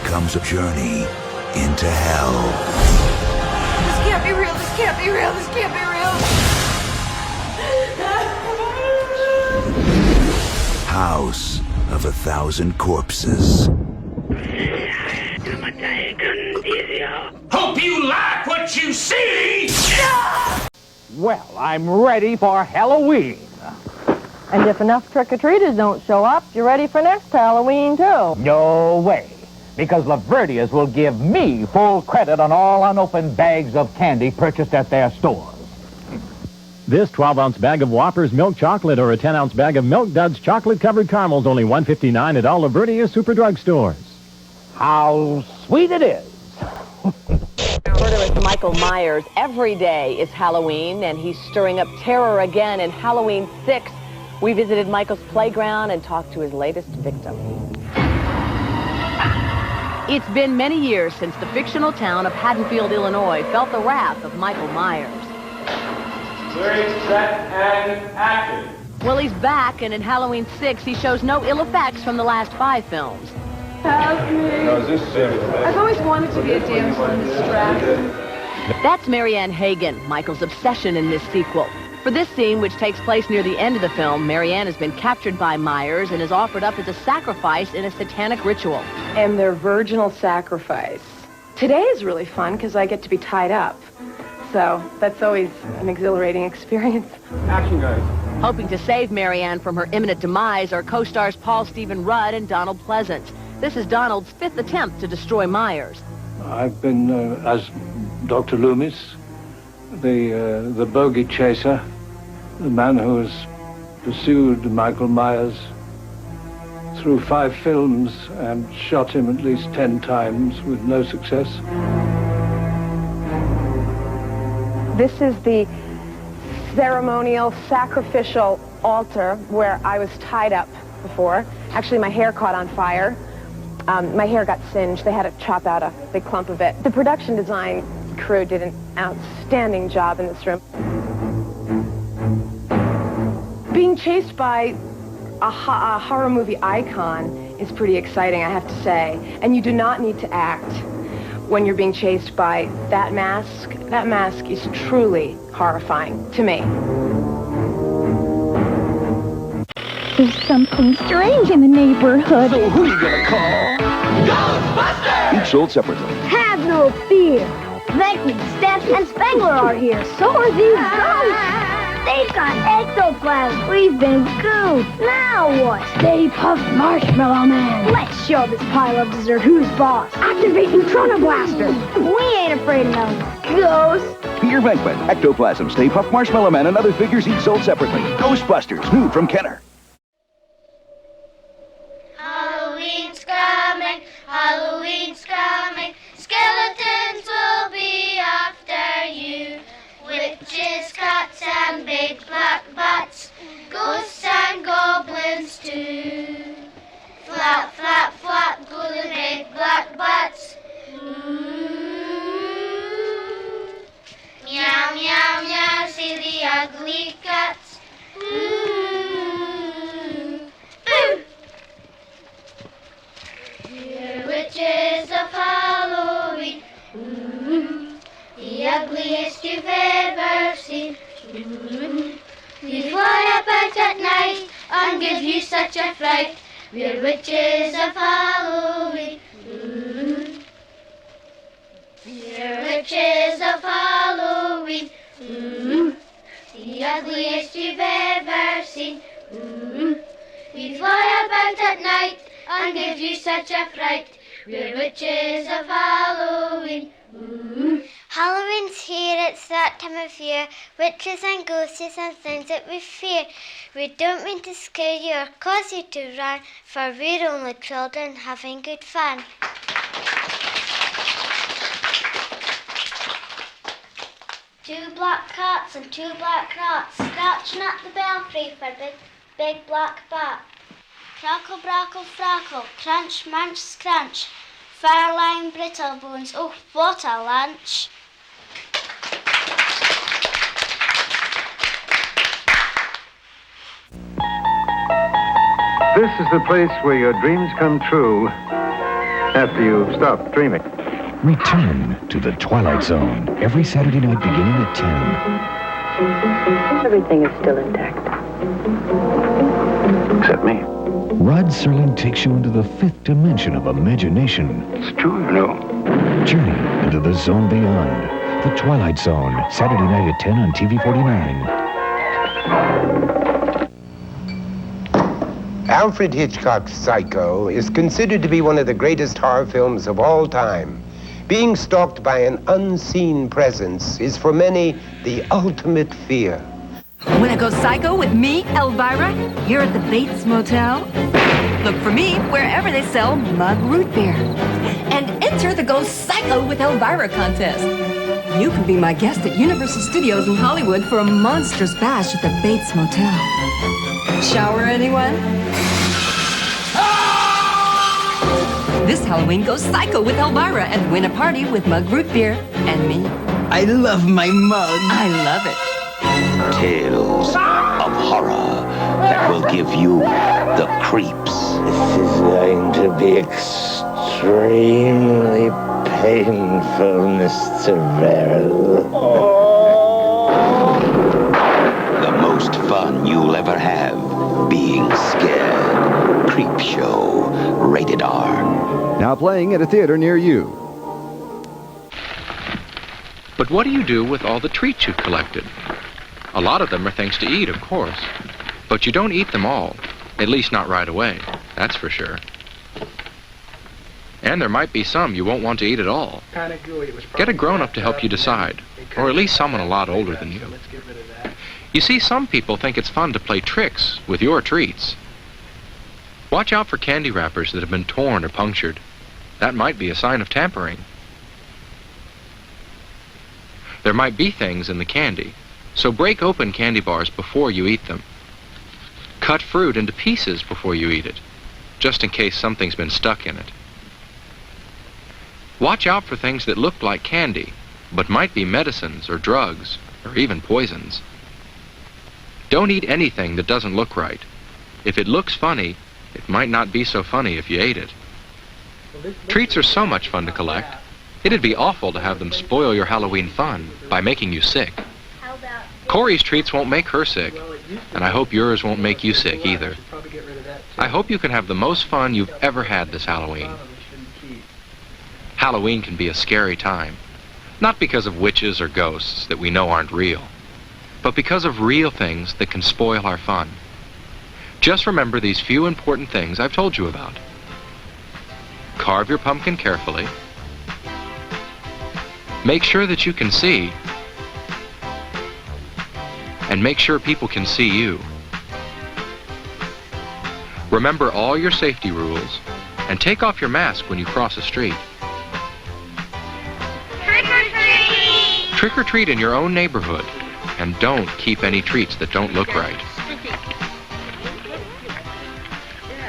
comes a journey into hell. This can't be real. This can't be real. This can't be real. House of 1,000 Corpses. Hope you like what you see! Well, I'm ready for Halloween. And if enough trick-or-treaters don't show up, you're ready for next Halloween, too. No way, because Laverdias will give me full credit on all unopened bags of candy purchased at their stores. This 12-ounce bag of Whoppers milk chocolate or a 10-ounce bag of Milk Duds chocolate-covered caramels only $1.59 at all Laverdias super drug stores. How sweet it is. Murderous Michael Myers. Every day is Halloween, and he's stirring up terror again in Halloween 6. We visited Michael's playground and talked to his latest victim. It's been many years since the fictional town of Haddonfield, Illinois, felt the wrath of Michael Myers. Clearing, set, and action. Well, he's back, and in Halloween 6, he shows no ill effects from the last 5 films. Help me. No, is this I've always wanted to be a damsel in distress. That's Marianne Hagan, Michael's obsession in this sequel. For this scene, which takes place near the end of the film, Marianne has been captured by Myers and is offered up as a sacrifice in a satanic ritual. And their virginal sacrifice. Today is really fun because I get to be tied up. So that's always an exhilarating experience. Action, guys. Hoping to save Marianne from her imminent demise are co-stars Paul Stephen Rudd and Donald Pleasance. This is Donald's 5th attempt to destroy Myers. I've been, as Dr. Loomis, the bogey chaser, the man who has pursued Michael Myers through 5 films and shot him at least 10 times with no success. This is the ceremonial sacrificial altar where I was tied up before. Actually, my hair caught on fire. My hair got singed. They had to chop out a big clump of it. The production design crew did an outstanding job in this room. Being chased by a horror movie icon is pretty exciting, I have to say. And you do not need to act when you're being chased by that mask. That mask is truly horrifying to me. There's something strange in the neighborhood. So who are you gonna call? Ghostbusters! Each sold separately. Have no fear. Venkman, Steph, and Spengler are here. So are these ghosts. They've got ectoplasm. We've been gooped. Now what? Stay Puft Marshmallow Man. Let's show this pile of dessert who's boss. Activate Neutrona Blaster. We ain't afraid of no ghosts. Peter Venkman, Ectoplasm, Stay Puft Marshmallow Man, and other figures each sold separately. Ghostbusters, new from Kenner. Halloween's coming, Halloween's coming. Skeletons will be after you. Witches, cats, and big black bats. Ghosts and goblins too. Flap, flap, flap, go the big black bats. Ooh. Meow, meow, meow, say the ugly cats. Ooh. Boo! Dear witches of Halloween, ooh, the ugliest you've ever seen. Ooh, we fly about at night and give you such a fright. We're witches of Halloween. Ooh, we're witches of Halloween. Ooh, the ugliest you've ever seen. Ooh, we fly about at night and give you such a fright. We're witches of Halloween. Ooh. Halloween's here, it's that time of year. Witches and ghosts and things that we fear. We don't mean to scare you or cause you to run, for we're only children having good fun. Two black cats and two black rats, scratching at the belfry for big black bat. Crackle, brackle, frackle, crunch, munch, scrunch. Farline, brittle bones, oh, what a lunch. This is the place where your dreams come true after you've stopped dreaming. Return to the Twilight Zone every Saturday night beginning at 10. Everything is still intact. Except me. Rod Serling takes you into the fifth dimension of imagination. It's true, you know. Journey into the zone beyond. The Twilight Zone, Saturday night at 10 on TV 49. Alfred Hitchcock's Psycho is considered to be one of the greatest horror films of all time. Being stalked by an unseen presence is for many the ultimate fear. Wanna go psycho with me, Elvira, here at the Bates Motel? Look for me wherever they sell mug root beer. And enter the Go Psycho with Elvira contest. You can be my guest at Universal Studios in Hollywood for a monstrous bash at the Bates Motel. Shower anyone? This Halloween, go psycho with Elvira and win a party with mug root beer and me. I love my mug. I love it. Tales of horror that will give you the creeps. This is going to be extremely painful, Mr. Verrill. The most fun you'll ever have being scared. Creep Show, rated R. Now playing at a theater near you. But what do you do with all the treats you've collected? A lot of them are things to eat, of course. But you don't eat them all. At least not right away. That's for sure. And there might be some you won't want to eat at all. Get a grown-up to help you decide. Or at least someone a lot older than you. You see, some people think it's fun to play tricks with your treats. Watch out for candy wrappers that have been torn or punctured. That might be a sign of tampering. There might be things in the candy, so break open candy bars before you eat them. Cut fruit into pieces before you eat it, just in case something's been stuck in it. Watch out for things that look like candy, but might be medicines or drugs, or even poisons. Don't eat anything that doesn't look right. If it looks funny, it might not be so funny if you ate it. Treats are so much fun to collect. It'd be awful to have them spoil your Halloween fun by making you sick. Corey's treats won't make her sick, and I hope yours won't make you sick either. I hope you can have the most fun you've ever had this Halloween. Halloween can be a scary time, not because of witches or ghosts that we know aren't real, but because of real things that can spoil our fun. Just remember these few important things I've told you about. Carve your pumpkin carefully. Make sure that you can see. And make sure people can see you. Remember all your safety rules and take off your mask when you cross a street. Trick or treat! Trick or treat in your own neighborhood and don't keep any treats that don't look right.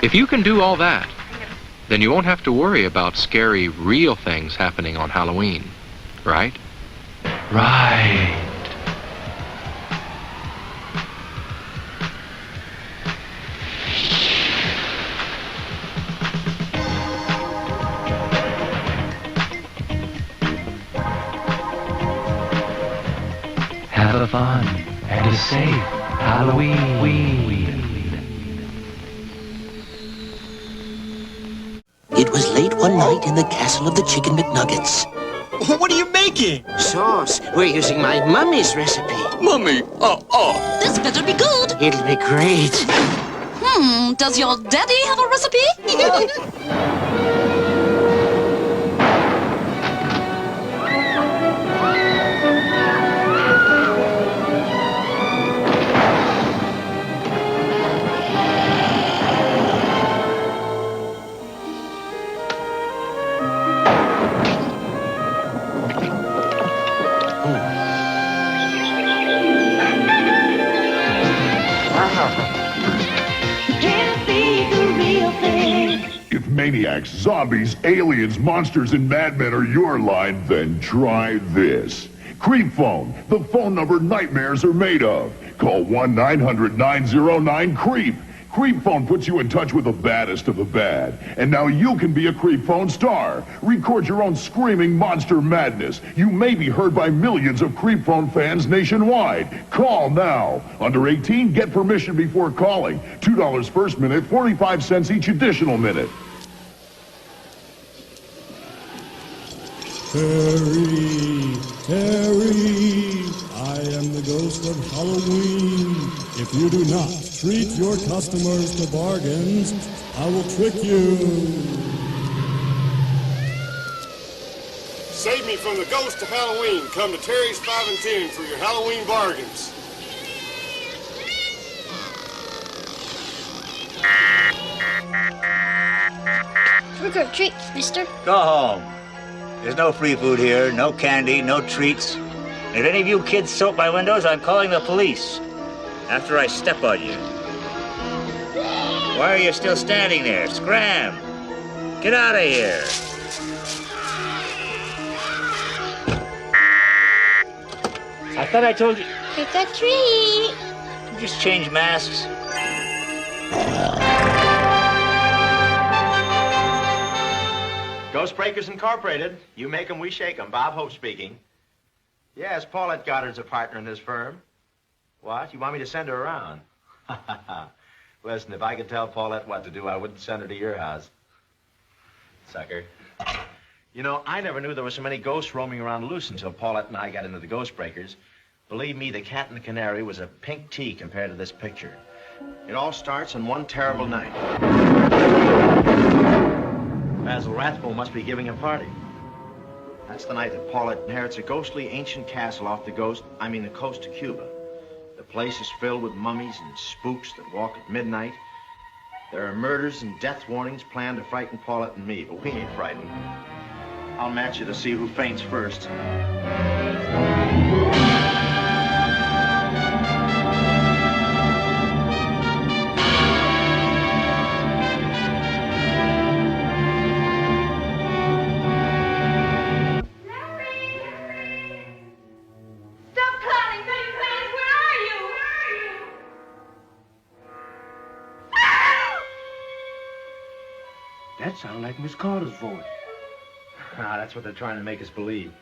If you can do all that, then you won't have to worry about scary, real things happening on Halloween, right? Right. Have a fun and a safe Halloween. It was late one night in the castle of the Chicken McNuggets. What are you making? Sauce. We're using my mummy's recipe. Mummy? This better be good. It'll be great. Does your daddy have a recipe? maniacs, zombies, aliens, monsters, and madmen are your line, then try this. Creep Phone, the phone number nightmares are made of. Call 1-900-909-CREEP. Creep Phone puts you in touch with the baddest of the bad. And now you can be a Creep Phone star. Record your own screaming monster madness. You may be heard by millions of Creep Phone fans nationwide. Call now. Under 18, get permission before calling. $2 first minute, 45 cents each additional minute. Harry, Harry, I am the ghost of Halloween. If you do not treat your customers to bargains, I will trick you. Save me from the ghost of Halloween. Come to Terry's 5 and 10 for your Halloween bargains. Trick or treat, mister. Go home. There's no free food here, no candy, no treats. And if any of you kids soap my windows, I'm calling the police. After I step on you. Why are you still standing there? Scram! Get out of here! I thought I told you. Trick or treat. You just change masks. Ghostbreakers Incorporated. You make 'em, we shake 'em. Bob Hope speaking. Yes, Paulette Goddard's a partner in this firm. What? You want me to send her around? Listen, if I could tell Paulette what to do, I wouldn't send her to your house. Sucker. You know, I never knew there were so many ghosts roaming around loose until Paulette and I got into the Ghostbreakers. Believe me, the Cat and the Canary was a pink tea compared to this picture. It all starts on one terrible night. Basil Rathbone must be giving a party. That's the night that Paulette inherits a ghostly ancient castle off the coast of Cuba. The place is filled with mummies and spooks that walk at midnight. There are murders and death warnings planned to frighten Paulette and me, but we ain't frightened. I'll match you to see who faints first. That sounded like Miss Carter's voice. Ah, that's what they're trying to make us believe.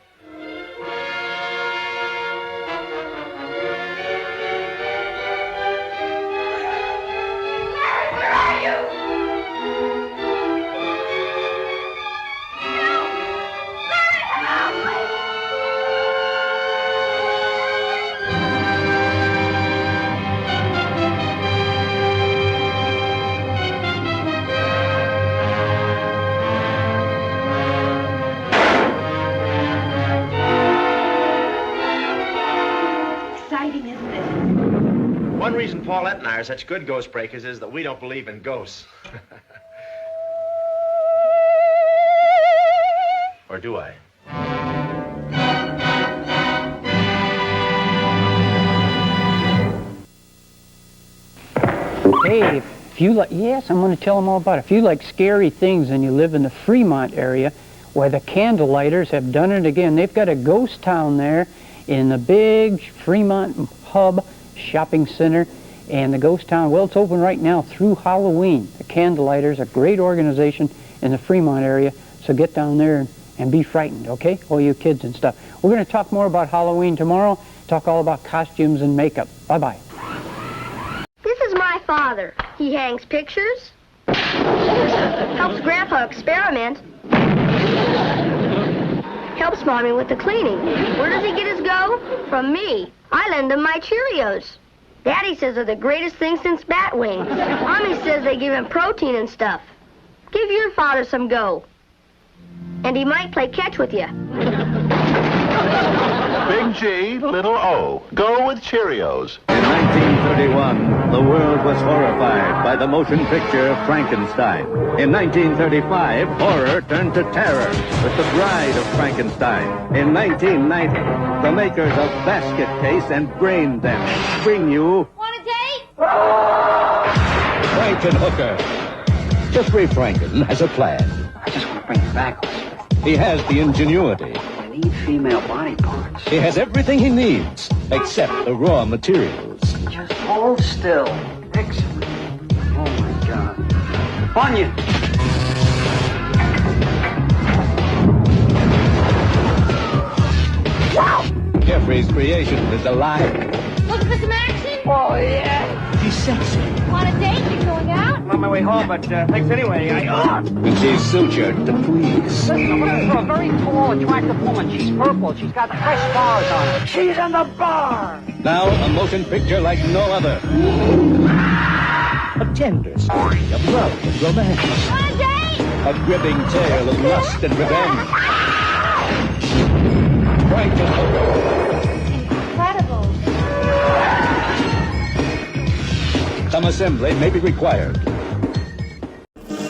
Where are you? One reason Paulette and I are such good ghost breakers is that we don't believe in ghosts. Or do I? Hey, if you like, yes, I'm going to tell them all about it. If you like scary things and you live in the Fremont area, where the Candlelighters have done it again. They've got a ghost town there in the big Fremont hub shopping center. And the ghost town, well, it's open right now through Halloween. The Candlelighters, a great organization in the Fremont area. So get down there and be frightened, okay? All you kids and stuff. We're going to talk more about Halloween tomorrow. Talk all about costumes and makeup. Bye-bye. This is my father. He hangs pictures, helps Grandpa experiment, helps Mommy with the cleaning. Where does he get his go? From me. I lend him my Cheerios. Daddy says they're the greatest thing since bat wings. Mommy says they give him protein and stuff. Give your father some go. And he might play catch with you. Big G, little O. Go with Cheerios. In 1931, the world was horrified by the motion picture Frankenstein. In 1935, horror turned to terror with The Bride of Frankenstein. In 1990, the makers of Basket Case and Brain Damage bring you... Want a date? Frankenhooker. Jeffrey Franken has a plan. I just want to bring it back. He has the ingenuity. I need female body parts. He has everything he needs, except the raw materials. Just hold still. Excellent. Oh, my God. Onion! Wow! Jeffrey's creation is alive. Looking for some action? Oh, yeah. She's sexy. Want a date? You going out? I'm on my way home, but thanks anyway. And she's sutured to please. Listen, I'm looking for a very tall, attractive woman. She's purple. She's got fresh stars on her. She's in the bar. Now a motion picture like no other. A tender story of love and romance. Want a date? A gripping tale of lust and revenge. Incredible. Some assembly may be required. This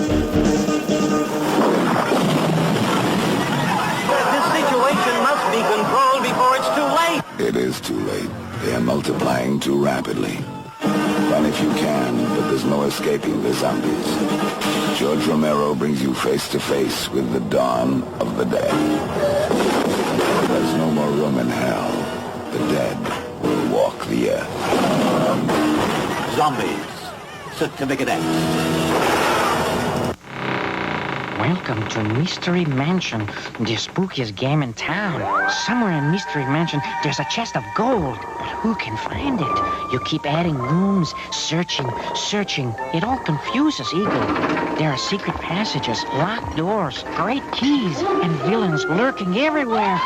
situation must be controlled before it's too late. It is too late. They are multiplying too rapidly. Run if you can, but there's no escaping the zombies. George Romero brings you face to face with the dawn of the dead. There's no more room in hell. The dead will walk the earth. Zombies. Certificate. Welcome to Mystery Mansion, the spookiest game in town. Somewhere in Mystery Mansion, there's a chest of gold, but who can find it? You keep adding rooms, searching. It all confuses Eagle. There are secret passages, locked doors, great keys, and villains lurking everywhere.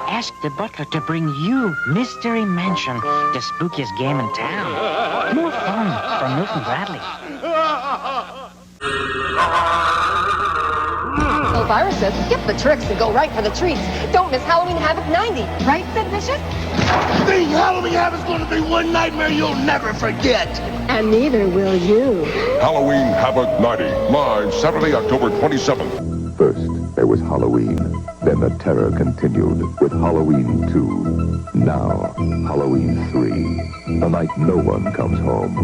Ask the butler to bring you Mystery Mansion, the spookiest game in town. More fun from Milton Bradley. Elvira says, skip the tricks and go right for the treats. Don't miss Halloween Havoc 90. Right, Sid Vicious? The Halloween Havoc's gonna be one nightmare you'll never forget. And neither will you. Halloween Havoc 90, live Saturday, October 27th. First, there was Halloween. Then the terror continued with Halloween 2. Now, Halloween 3. The night no one comes home.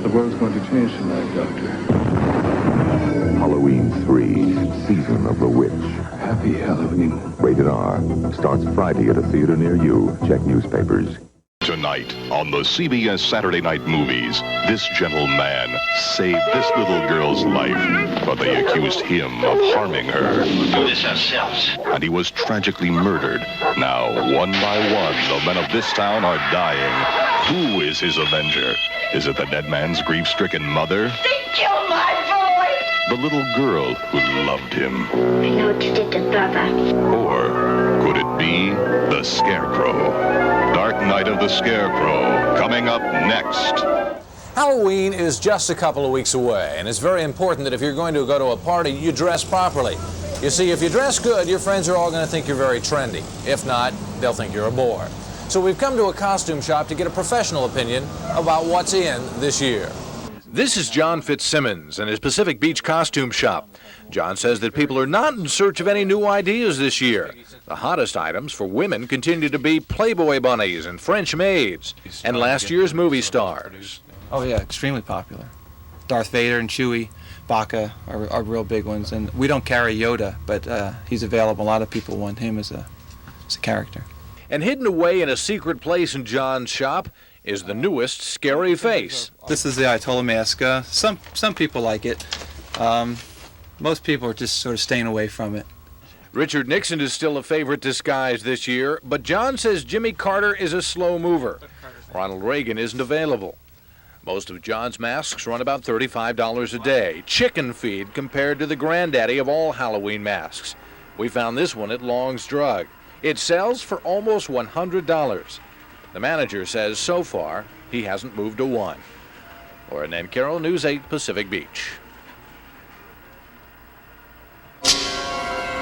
The world's going to change tonight, Doctor. Halloween 3, Season of the Witch. Happy Halloween. Rated R. Starts Friday at a theater near you. Check newspapers. Tonight on the CBS Saturday Night Movies, this gentleman saved this little girl's life, but they accused him of harming her. We'll do this ourselves. And he was tragically murdered. Now, one by one, the men of this town are dying. Who is his avenger? Is it the dead man's grief-stricken mother? They killed my boy! The little girl who loved him? I know what you did to Baba. Or could it be the Scarecrow? Dark Night of the Scarecrow, coming up next. Halloween is just a couple of weeks away, and it's very important that if you're going to go to a party, you dress properly. You see, if you dress good, your friends are all going to think you're very trendy. If not, they'll think you're a bore. So we've come to a costume shop to get a professional opinion about what's in this year. This is John Fitzsimmons and his Pacific Beach costume shop. John says that people are not in search of any new ideas this year. The hottest items for women continue to be Playboy bunnies and French maids, and last year's movie stars. Oh yeah, extremely popular. Darth Vader and Chewie, Baka are real big ones, and we don't carry Yoda, but he's available. A lot of people want him as a character. And hidden away in a secret place in John's shop is the newest scary face. This is the Ayatollah mask. Some people like it. Most people are just sort of staying away from it. Richard Nixon is still a favorite disguise this year, but John says Jimmy Carter is a slow mover. Ronald Reagan isn't available. Most of John's masks run about $35 a day. Chicken feed compared to the granddaddy of all Halloween masks. We found this one at Long's Drug. It sells for almost $100. The manager says so far he hasn't moved a one. Laura Carroll, News 8 Pacific Beach.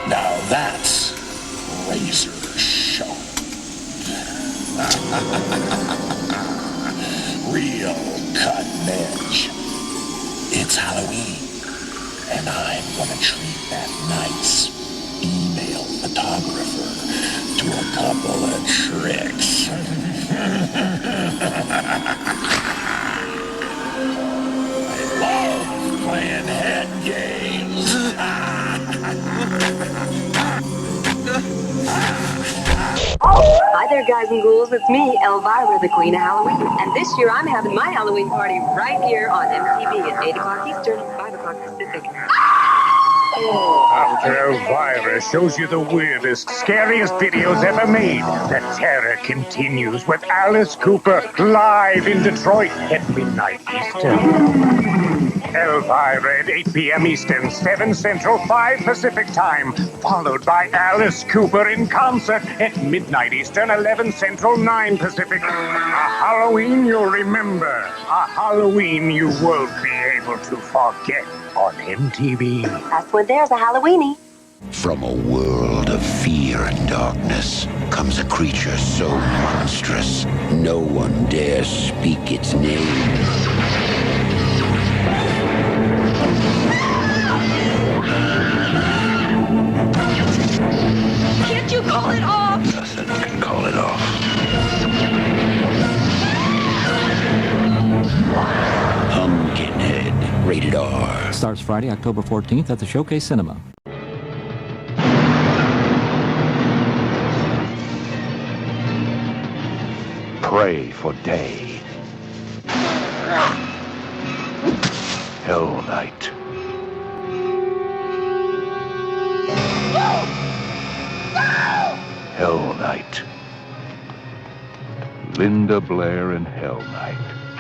Now that's razor sharp. Real cutting edge. It's Halloween, and I'm gonna treat that nice email photographer to a couple of tricks. Love playing head games. Hi there, guys and ghouls. It's me, Elvira, the Queen of Halloween. And this year I'm having my Halloween party right here on MTV at 8 o'clock Eastern, 5 o'clock Pacific. After Elvira shows you the weirdest, scariest videos ever made, the terror continues with Alice Cooper live in Detroit at midnight Eastern. Elvira at 8 p.m. Eastern, 7 Central, 5 Pacific time, followed by Alice Cooper in concert at midnight Eastern, 11 Central, 9 Pacific. A Halloween you'll remember, a Halloween you won't be able to forget on MTV. That's when there's a Halloweenie. From a world of fear and darkness comes a creature so monstrous, no one dares speak its name. Can't you call it off? Nothing can call it off. Pumpkinhead, rated R. Starts Friday, October 14th at the Showcase Cinema. Pray for day. Hell Night. Hell Night. Linda Blair and Hell Night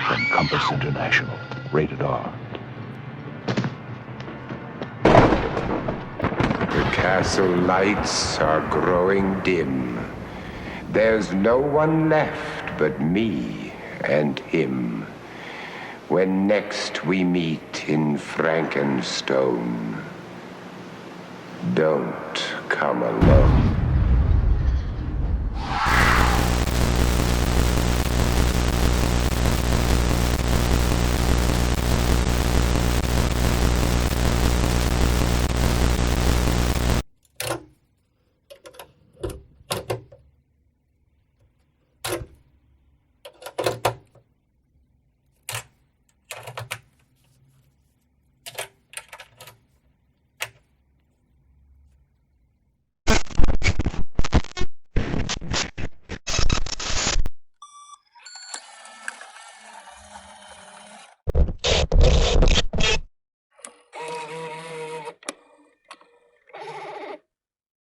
from Compass International. Rated R. The castle lights are growing dim. There's no one left but me and him. When next we meet in Frankenstone, don't come alone.